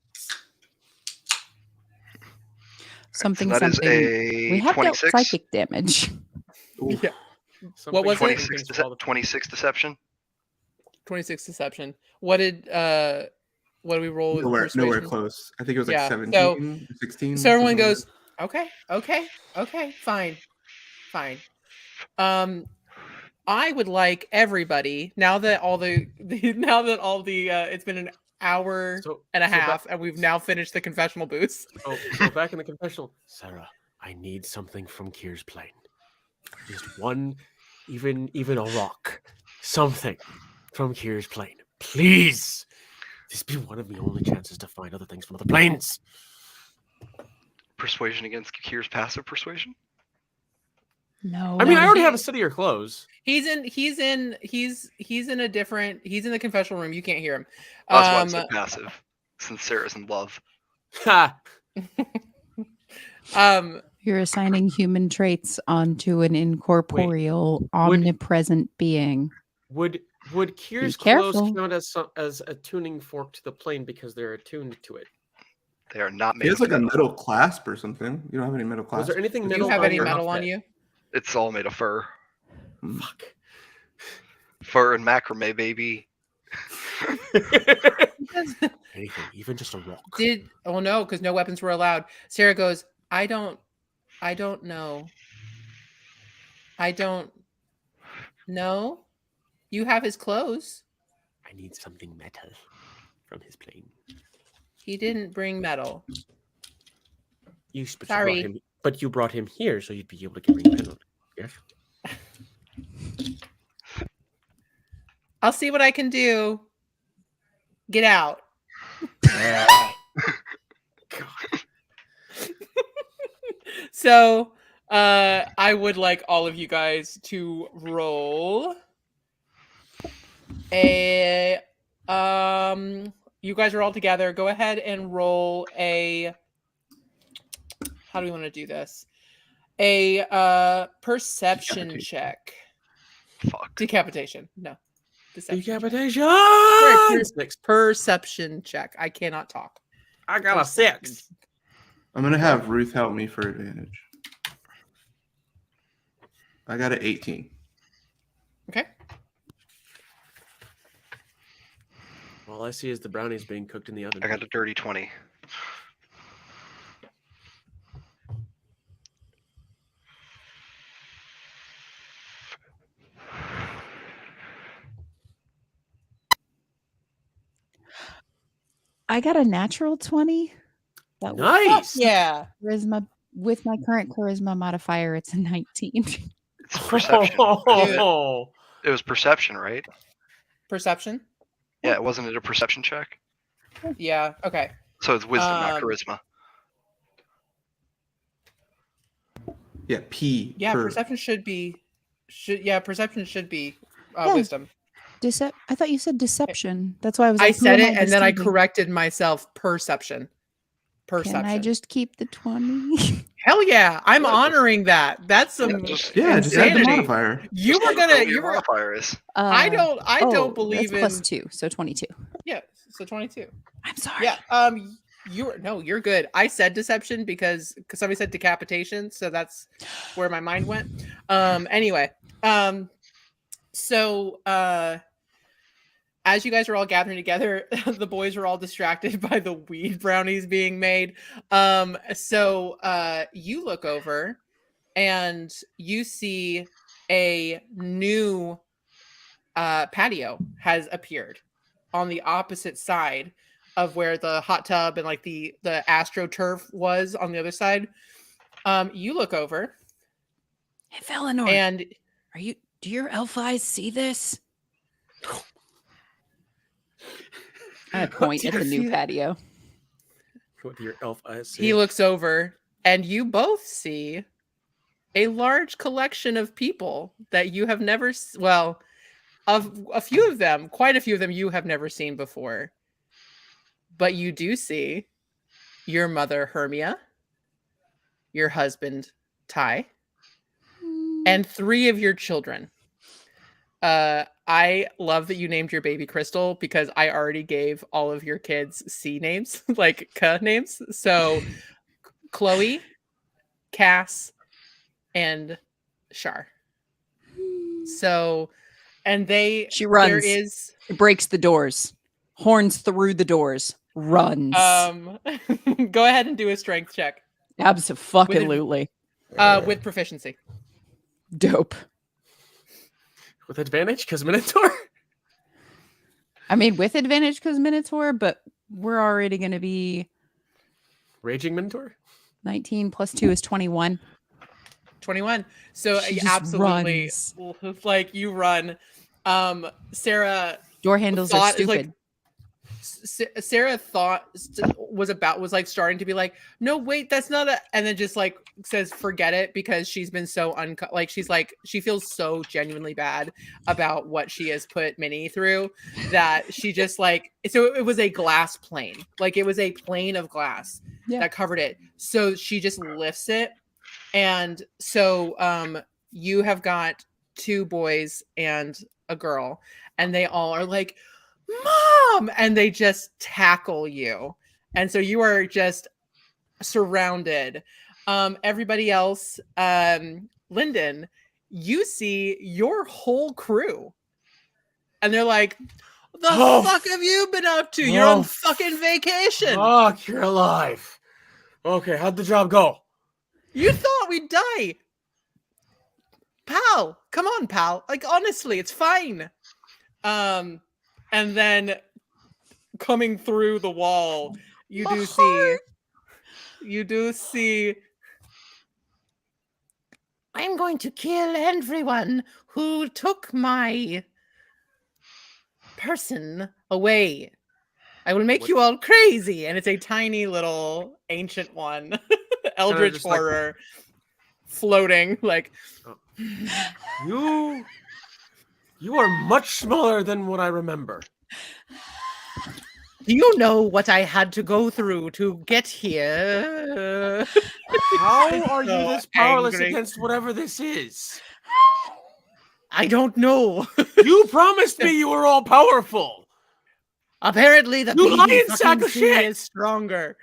Something, So that is something. a We have dealt 26. psychic damage. Oof. Yeah. Something What was it? 26, to call the- 26 deception. 26 deception. What did we roll with Nowhere persuasion? close. I think it was like Yeah, 17, 16. So everyone something like goes, okay, fine. I would like everybody now that all the it's been an hour So- and a so back- half, and we've now finished the confessional booth. So back in the confessional, Sarah, I need something from Kier's plane. Just one, even a rock, something from Kier's plane, please. This be one of the only chances to find other things from other planes. Persuasion against Kier's passive persuasion. No. I mean, I already he- have a studier clothes. He's in a different. He's in the confessional room. You can't hear him. That's why I said passive. Since Sarah's in love. Ha! You're assigning human traits onto an incorporeal, omnipresent being. Would Kier's careful. clothes count as a tuning fork to the plane because they're attuned to it? They are not He made has of like a metal. metal clasp or something. You don't have any metal Was clasp? there anything Do metal? you have on any your metal on outfit? you? It's all made of fur. Fuck. Fur and macrame, baby. Anything, even just a rock. Oh no, because no weapons were allowed. Sarah goes, I don't know. I don't know. You have his clothes. I need something metal from his plane. He didn't bring metal. Sorry. But you brought him here, so you'd be able to bring metal. Yes. I'll see what I can do. Get out. So, I would like all of you guys to roll a you guys are all together. Go ahead and roll a how do we want to do this? A perception Decapitation. check. Fuck. Decapitation. No. Deception check. Decapitation. Sorry, Six. perception check. I cannot talk. I got a 6. I'm gonna have Ruth help me for advantage. I got an 18. Okay. All I see is the brownies being cooked in the oven. I got a dirty 20. I got a natural 20. That was Nice. Yeah. charisma with my current charisma modifier. It's a 19. It's perception. Oh. It was perception, right? Perception? Yeah, wasn't it a perception check? Yeah. Okay. So it's wisdom, not Um, charisma. Yeah, P. Yeah, per. perception should be perception should be Yeah. wisdom. I thought you said deception. That's why I was I like, who said am it and then I deceiving? corrected myself. Perception. Can I just keep the 20? Hell yeah. I'm Yeah, honoring that. That's some just Yeah, just add the insanity. modifier. You Just were look at gonna what your you were modifier is. I don't believe that's in +2, so 22. Yeah, so 22. I'm sorry. Yeah. You're good. I said deception because somebody said decapitation, so that's where my mind went. Anyway, so as you guys are all gathering together, the boys are all distracted by the weed brownies being made. So you look over and you see a new patio has appeared on the opposite side of where the hot tub and like the AstroTurf was on the other side. You look over Hey, Valinor, and do your elf eyes see this? I point at the new patio. With your elf eyes. he looks over and you both see a large collection of people that you have never of a few of them, quite a few of them you have never seen before. But you do see your mother Hermia, your husband Ty, and 3 of your children. I love that you named your baby Crystal because I already gave all of your kids C names, like K names. So Chloe, Cass, and Shar. So, and She runs. There is breaks the doors, horns through the doors, runs. Go ahead and do a strength check. Absolutely. With proficiency. Dope. With advantage, because Minotaur? I mean, with advantage because Minotaur, but we're already going to be Raging Minotaur? 19 plus 2 is 21. 21. So She just absolutely, runs. like you run. Sarah Door handles are stupid. Sarah was like starting to be like, no, wait, that's not a, and then just like says, forget it, because she's been so she feels so genuinely bad about what she has put Minnie through that she just like, so it was a glass plane, like it was a plane of glass that covered it. So she just lifts it. And so you have got 2 boys and a girl, and they all are like, Mom, and they just tackle you And so you are just surrounded. Everybody else, Lyndon, you see your whole crew. And they're like, the fuck have you been up to? You're on fucking vacation. Fuck, you're alive. Okay, how'd the job go? You thought we'd die. Pal, come on, pal. Like, honestly, it's fine. And then coming through the wall, you do see I'm going to kill everyone who took my person away. I will make you all crazy. And it's a tiny little ancient one, eldritch horror, floating like. You are much smaller than what I remember. Do you know what I had to go through to get here? How are you this powerless angry. against whatever this is? I don't know. You promised me you were all powerful. Apparently, the You baby lying sack fucking of sea shit. is stronger.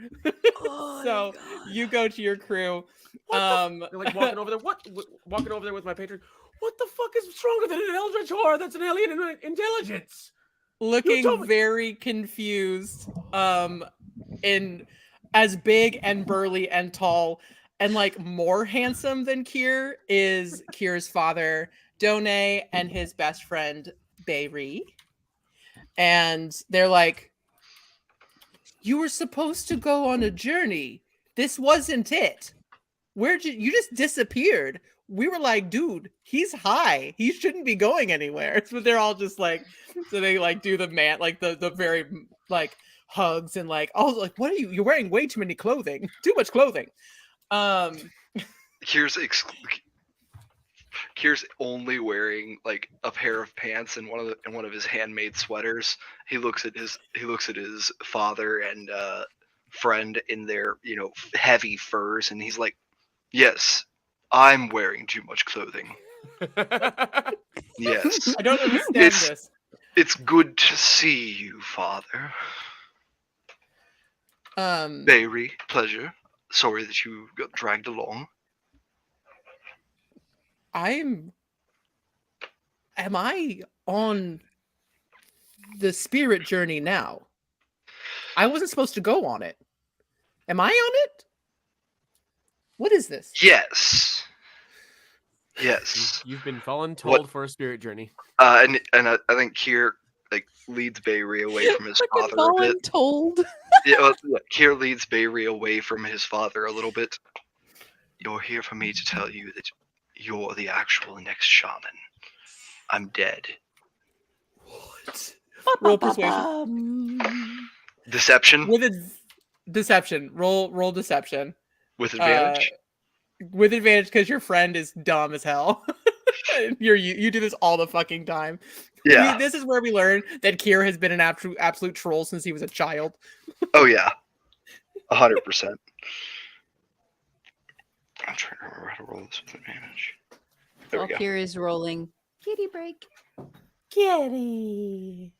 So you go to your crew. They're like walking over there. Walking over there with my patron. What the fuck is stronger than an eldritch horror that's an alien intelligence? Looking very confused. In as big and burly and tall and like more handsome than Kier is Kier's father, Done, and his best friend, Bayri. And they're like, you were supposed to go on a journey. This wasn't it. Where'd you just disappeared? We were like, dude, he's high. He shouldn't be going anywhere. So they're all just like, so they like do the man, like the very like hugs and like, oh, like, what are you? You're wearing way too many clothing. Too much clothing. Kier's only wearing like a pair of pants and one of his handmade sweaters. He looks at his father and friend in their heavy furs, and he's like, "Yes, I'm wearing too much clothing. Yes, I don't understand this. It's good to see you, father. Very pleasure. Sorry that you got dragged along." Am I on the spirit journey now? I wasn't supposed to go on it. Am I on it? What is this? Yes. You've been voluntold for a spirit journey. And I think Kier leads Bayri away from his father a bit. Voluntold. Kier leads Bayri away from his father a little bit. You're here for me to tell you that you're the actual next shaman. I'm dead. What? Roll persuasion. Deception? With deception. Roll deception. With advantage? With advantage because your friend is dumb as hell. You do this all the fucking time. Yeah. This is where we learn that Kier has been an absolute troll since he was a child. Oh yeah. 100%. I'm trying to remember how to roll this with advantage. There we go. Here is rolling. Kitty break. Kitty.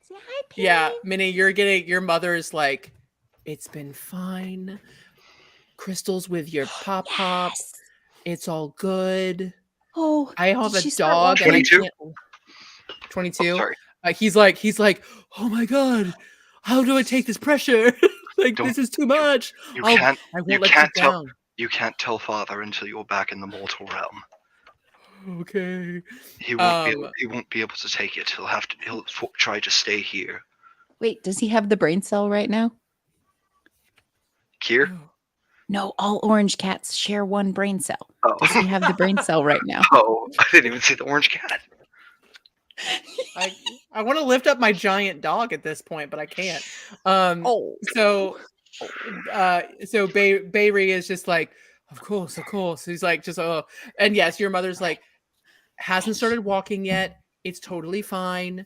Say hi, Kitty. Yeah, Minnie, your mother's like, it's been fine. Crystals with your pop. It's all good. Oh, I have a did she start dog. walking? 22? 22. Oh, sorry. He's like, oh my god, how do I take this pressure? This is too much. You I can't won't you let can't you tell down. you can't tell father until you're back in the mortal realm. Okay. He won't be able to take it. He'll try to stay here. Wait, does he have the brain cell right now? Kier? No, all orange cats share one brain cell. Oh. Does he have the brain cell right now? Oh, I didn't even see the orange cat. I want to lift up my giant dog at this point, but I can't. So Bayri is just like, of course. He's like, just and yes, your mother's like, hasn't started walking yet. It's totally fine.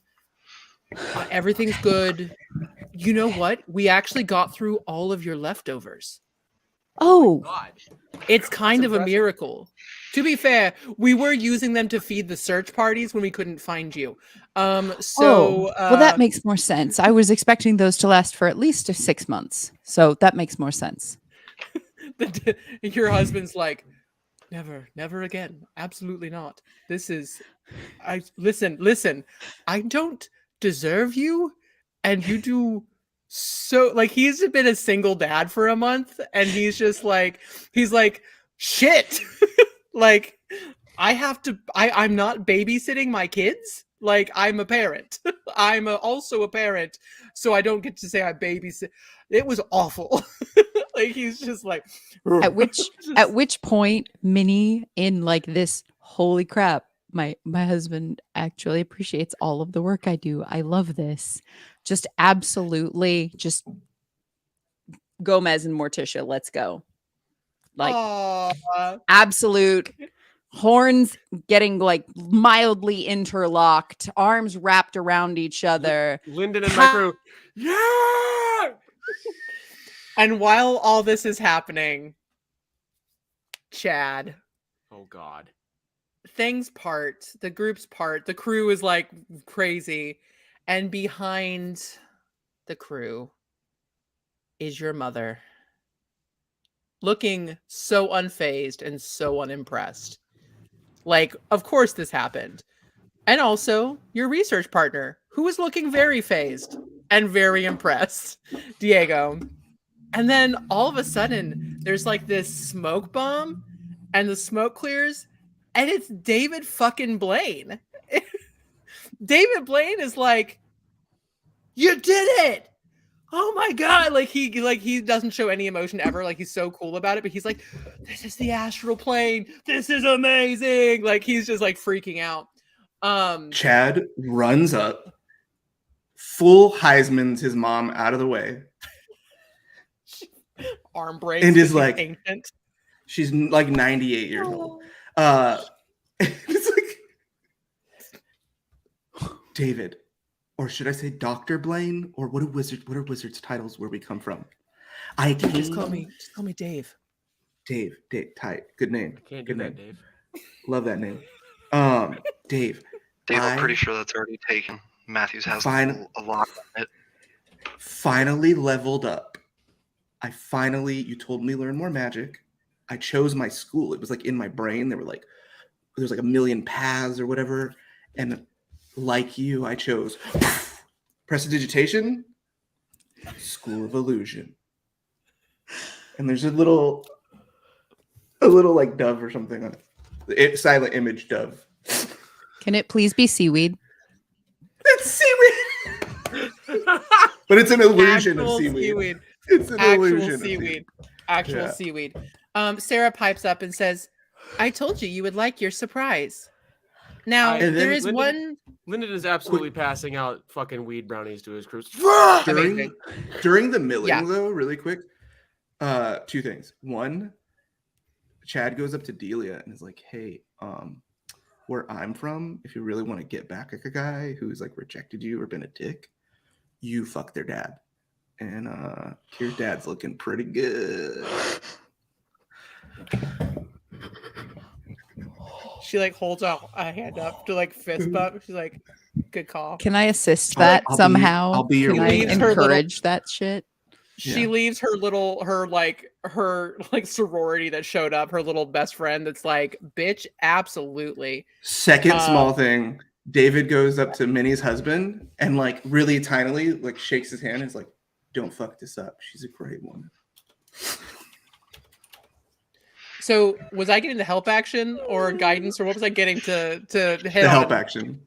Everything's good. You know what? We actually got through all of your leftovers. Oh, God. It's kind That's of a impressive. miracle. To be fair, we were using them to feed the search parties when we couldn't find you. well, that makes more sense. I was expecting those to last for at least 6 months, so that makes more sense. Your husband's like, never again. Absolutely not. This is, listen. I don't deserve you, and you do. So like he's been a single dad for a month, and he's like, shit. Like I'm not babysitting my kids. Like I'm a parent. I'm also a parent, so I don't get to say I babysit. It was awful. Like he's just like At which point, Minnie, in like this, holy crap, my husband actually appreciates all of the work I do. I love this. Just absolutely, just Gomez and Morticia, let's go. Like Aw. absolute horns getting like mildly interlocked, arms wrapped around each other. Lyndon and my crew. Yeah. And while all this is happening, Chad, Oh God. things part, the groups part, the crew is like crazy, and behind the crew is your mother, looking so unfazed and so unimpressed. Like, of course this happened. And also your research partner, who is looking very phased and very impressed, Diego. And then all of a sudden, there's like this smoke bomb, and the smoke clears, and it's David fucking Blaine. David Blaine is like, "You did it! Oh my god!" Like he doesn't show any emotion ever. Like he's so cool about it, but he's like, "This is the astral plane. This is amazing!" Like he's just like freaking out. Chad runs up, full Heisman's his mom out of the way, arm brace, and is he's like, ancient. she's like 98 years old. It's like, David, or should I say Dr. Blaine? Or what are wizards' titles where we come from? Just call me Dave. Dave, tight. Good name. I can't do Good that, name. Dave. Love that name. Dave. Dave, I'm I pretty sure that's already taken. Matthews has Fine. a lot on it. finally leveled up. You told me learn more magic. I chose my school. It was like in my brain. There was like a million paths or whatever. And like you, I chose Prestidigitation, School of Illusion. And there's a little like dove or something on it. Silent image dove. Can it please be seaweed? It's seaweed. But it's an illusion Actual of seaweed. seaweed. It's an Actual illusion seaweed. of Actual Yeah. seaweed. Sarah pipes up and says, "I told you you would like your surprise." Now And there then is Lyndon- one. Lyndon is absolutely passing out fucking weed brownies to his crews. Amazing. During the milling, Yeah. though, really quick, two things. One, Chad goes up to Delia and is like, "Hey, where I'm from, if you really want to get back at a guy who's like rejected you or been a dick, you fuck their dad." And your dad's looking pretty good. She like holds out a hand up to like fist bump. She's like, "Good call." Can I assist that I'll be- somehow? I'll be your Can I wingman. Her little- encourage that shit? She Yeah. leaves her sorority that showed up, her little best friend that's like, "Bitch, absolutely." Second small thing, David goes up to Minnie's husband and like really tinily like shakes his hand and is like, "Don't fuck this up. She's a great woman." So was I getting the help action or guidance, or what was I getting to hit The on? help action.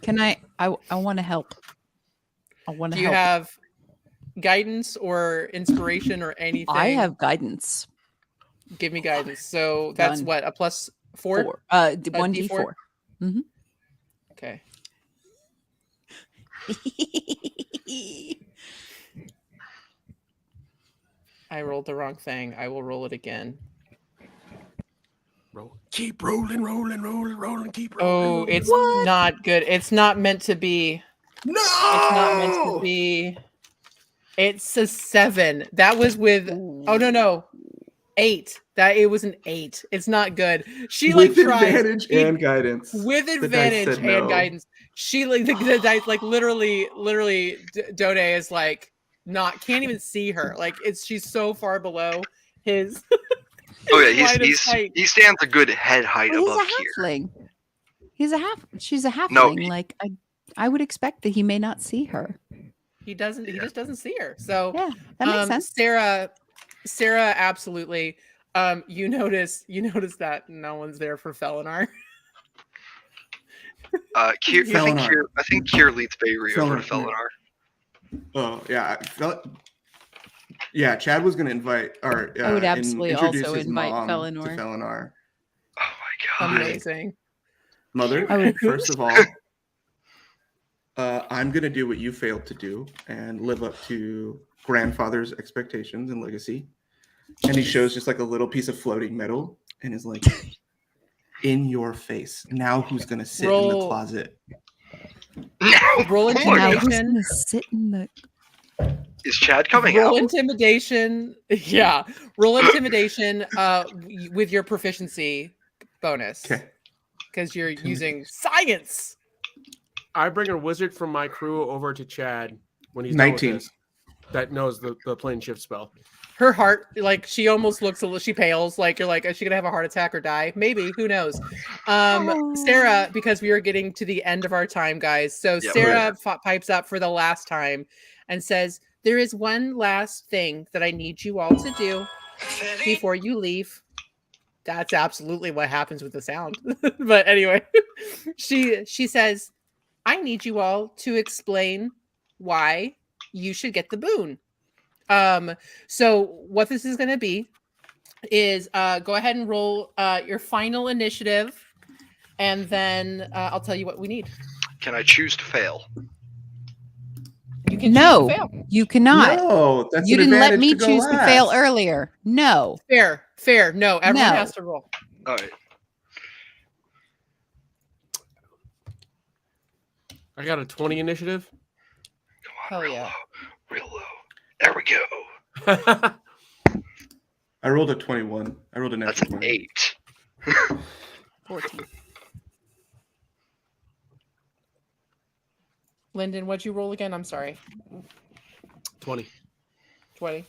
Can I want to help. I want to Do you help. have guidance or inspiration or anything? I have guidance. Give me guidance. So that's Done. what, a +4? 4. 1d4. Okay. I rolled the wrong thing. I will roll it again. Roll. Keep rolling, keep rolling. Oh, it's not good. It's not meant to be. No. It's not meant to be. It's a 7. That was with oh no. 8. That it was an 8. It's not good. She With like tries advantage and guidance. with The dice advantage said and no. guidance. She like the dice like literally Dode is like can't even see her. Like she's so far below his, Oh yeah, his line of sight. he stands a good head height Well, above he's a Kier. halfling. She's a halfling. No, like I would expect that he may not see her. He just doesn't see her. So Yeah, that makes sense. Sarah absolutely. You notice that no one's there for Felinar. Kier, Felinar. I think Kier leads Bayri over to Felinar. Felinar. Oh yeah, yeah. Chad was going to invite or I would absolutely introduce also his invite mom Felinar. to Felinar. Oh my god. Amazing. Mother, I would- first of all, I'm going to do what you failed to do and live up to grandfather's expectations and legacy. And he shows just like a little piece of floating metal and is like, in your face. Now who's going to sit in the closet? Roll Now who's intimidation. gonna sit in the? Is Chad coming Roll out? intimidation. Yeah. Roll intimidation with your proficiency bonus. Okay. Because you're using science. I bring a wizard from my crew over to Chad when he's done with 19. this. That knows the plane shift spell. Her heart, like she almost looks a little, she pales. Like you're like, is she gonna have a heart attack or die? Maybe, who knows? Sarah, because we are getting to the end of our time, guys. So Yeah, Sarah pipes up for the last time and says, "There is one last thing that I need you all to do before you leave." That's absolutely what happens with the sound. But anyway, she says, "I need you all to explain why you should get the boon." So what this is going to be is go ahead and roll your final initiative, and then I'll tell you what we need. Can I choose to fail? You can No, choose to fail. you cannot. No, that's You an didn't let advantage me to go choose to fail last. earlier. No. Fair. No, everyone No. has to roll. All right. I got a 20 initiative. Come on, Hell yeah. real low. There we go. I rolled a 21. I rolled a That's natural an 20. 8. 14. Lyndon, what'd you roll again? I'm sorry. 20. 20.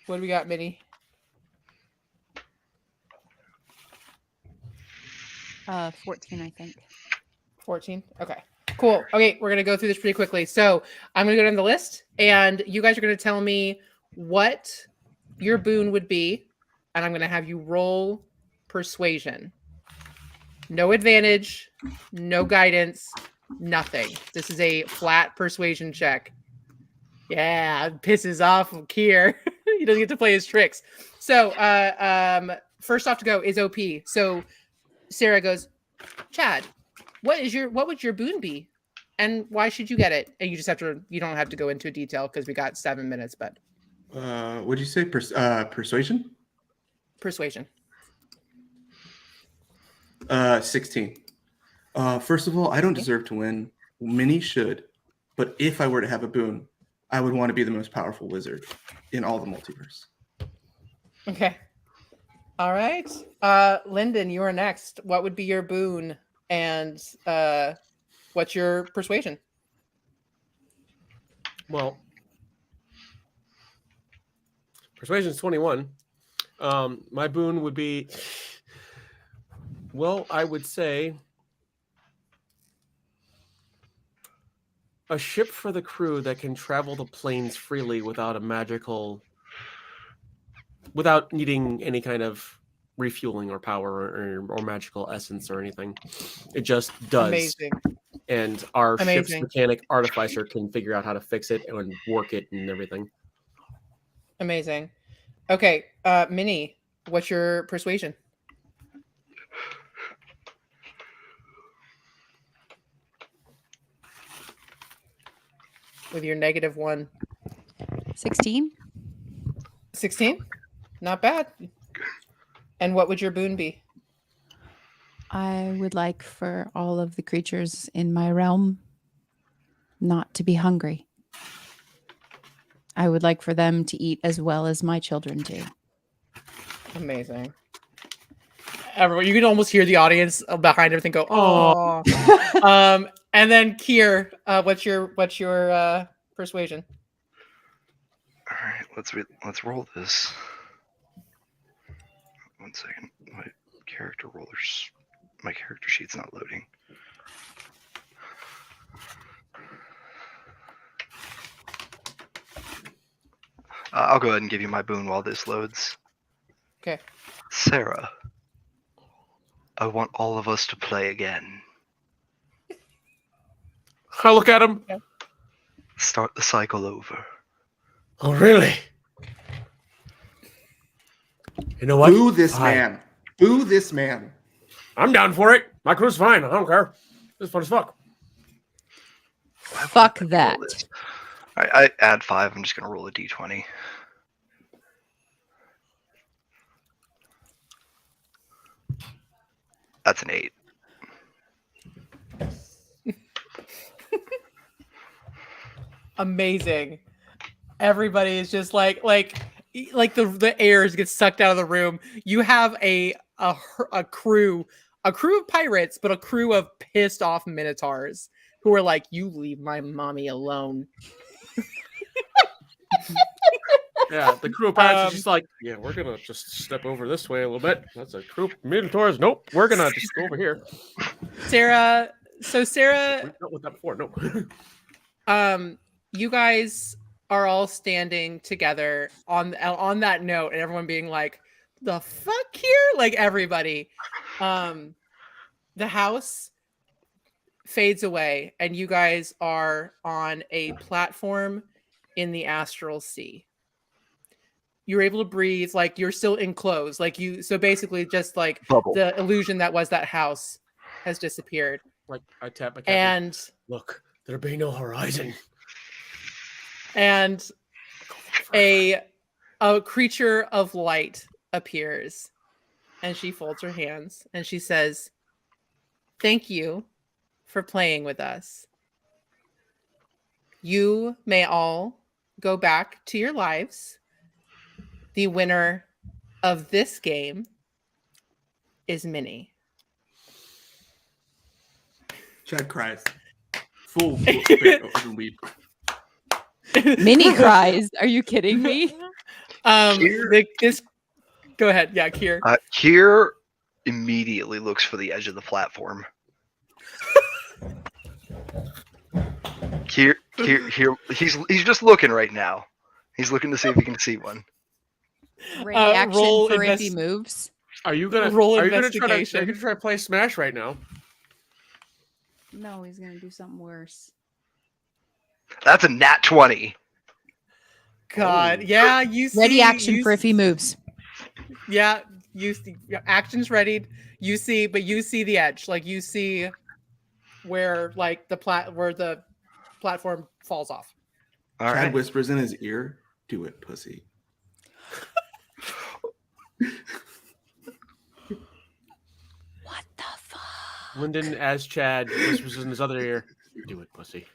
What do we got, Minnie? 14, I think. 14. Okay. Cool. Okay, we're gonna go through this pretty quickly. So I'm gonna go down the list, and you guys are gonna tell me what your boon would be, and I'm gonna have you roll persuasion. No advantage, no guidance, nothing. This is a flat persuasion check. Yeah, it pisses off Kier. He doesn't get to play his tricks. So first off to go is OP. So Sarah goes, Chad, what would your boon be? And why should you get it? And you don't have to go into detail because we got 7 minutes, but What'd you say? Persuasion? persuasion. 16. First of all, I don't deserve to win. Many should. But if I were to have a boon, I would want to be the most powerful wizard in all the multiverse. Okay. All right. Lyndon, you are next. What would be your boon? And what's your persuasion? Well, persuasion is 21. My boon would be, well, I would say a ship for the crew that can travel the planes freely without without needing any kind of refueling or power or magical essence or anything. It just does. Amazing. And our ship's Amazing. mechanic artificer can figure out how to fix it and work it and everything. Amazing. Okay, Minnie, what's your persuasion? With your -1. 16. 16? Not bad. And what would your boon be? I would like for all of the creatures in my realm not to be hungry. I would like for them to eat as well as my children do. Amazing. Everyone, you can almost hear the audience behind everything go, "Oh." And then Kier, what's your persuasion? All right, let's roll this. 1 second. My character sheet's not loading. I'll go ahead and give you my boon while this loads. Okay. Sarah, I want all of us to play again. I look at him. Start the cycle over. Oh, really? You know what? Boo this Fine. man. Boo this man. I'm down for it. My crew's fine. I don't care. It's fun as fuck. Fuck that. I add 5. I'm just gonna roll a d20. That's an 8. Amazing. Everybody is just like the airs get sucked out of the room. You have a crew of pirates, but a crew of pissed off minotaurs who are like, "You leave my mommy alone." Yeah, the crew of pirates is just like, yeah, we're gonna just step over this way a little bit. That's a crew of minotaurs. Nope, we're gonna just go over here. Sarah, We've dealt with that before. Nope. you guys are all standing together on that note, and everyone being like, "The fuck here?" Like everybody. The house fades away, and you guys are on a platform in the astral sea. You're able to breathe, like you're still enclosed, like you. So basically, just like Bubble. the illusion that was that house has disappeared, Like I tap my captain. and Look, there be no horizon. and a creature of light appears, and she folds her hands and she says, "Thank you for playing with us. You may all go back to your lives. The winner of this game is Minnie." Chad cries. Full weep. Minnie cries. Are you kidding me? This go ahead. Yeah, Kier. Kier immediately looks for the edge of the platform. Kier, he's just looking right now. He's looking to see if he can see one. Ready action roll for if he moves. Are you gonna Roll Are you gonna investigation. try to play Smash right now? No, he's gonna do something worse. That's a nat 20. God, Oh. yeah, you see. Ready action you for if he moves. Yeah, you see. Action's ready. You see the edge. Like you see where like where the platform falls off. All Chad right. whispers in his ear, "Do it, pussy." What the fuck? Lyndon as Chad whispers in his other ear, "Do it, pussy."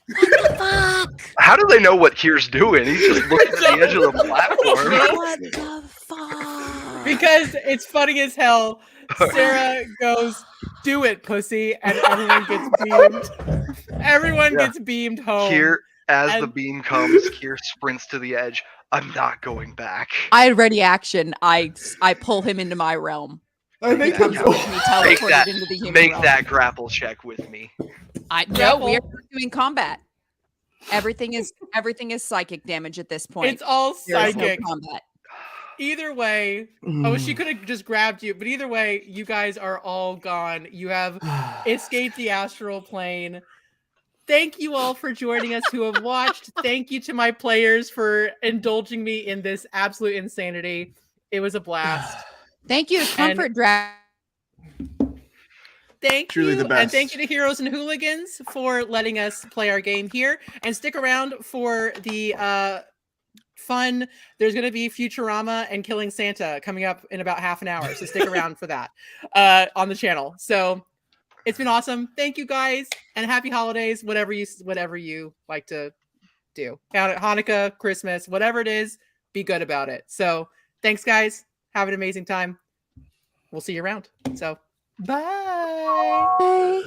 What the fuck? How do they know what Kier's doing? He's just looking at the edge of the platform. What the fuck? Because it's funny as hell. Sarah goes, "Do it, pussy," and everyone gets beamed. Everyone Yeah. gets beamed home. Kier, as the And- beam comes, Kier sprints to the edge. I'm not going back. I had ready action. I pull him into my realm. I think Becomes I'm with me teleported that- into the human Make realm. that grapple check with me. No, we are Grapple. not doing combat. Everything is psychic damage at this point. It's all There is no psychic. combat. Either way, she could have just grabbed you, but either way, you guys are all gone. You have escaped the astral plane. Thank you all for joining us who have watched. Thank you to my players for indulging me in this absolute insanity. It was a blast. Thank you to Comfort Drag. Thank Truly you. the And best. thank you to Heroes and Hooligans for letting us play our game here. And stick around for the fun. There's going to be Futurama and Killing Santa coming up in about half an hour, so stick around for that on the channel. So it's been awesome. Thank you guys, and happy holidays. Whatever you like to do, Hanukkah, Christmas, whatever it is, be good about it. So thanks, guys. Have an amazing time. We'll see you around. So bye. Bye.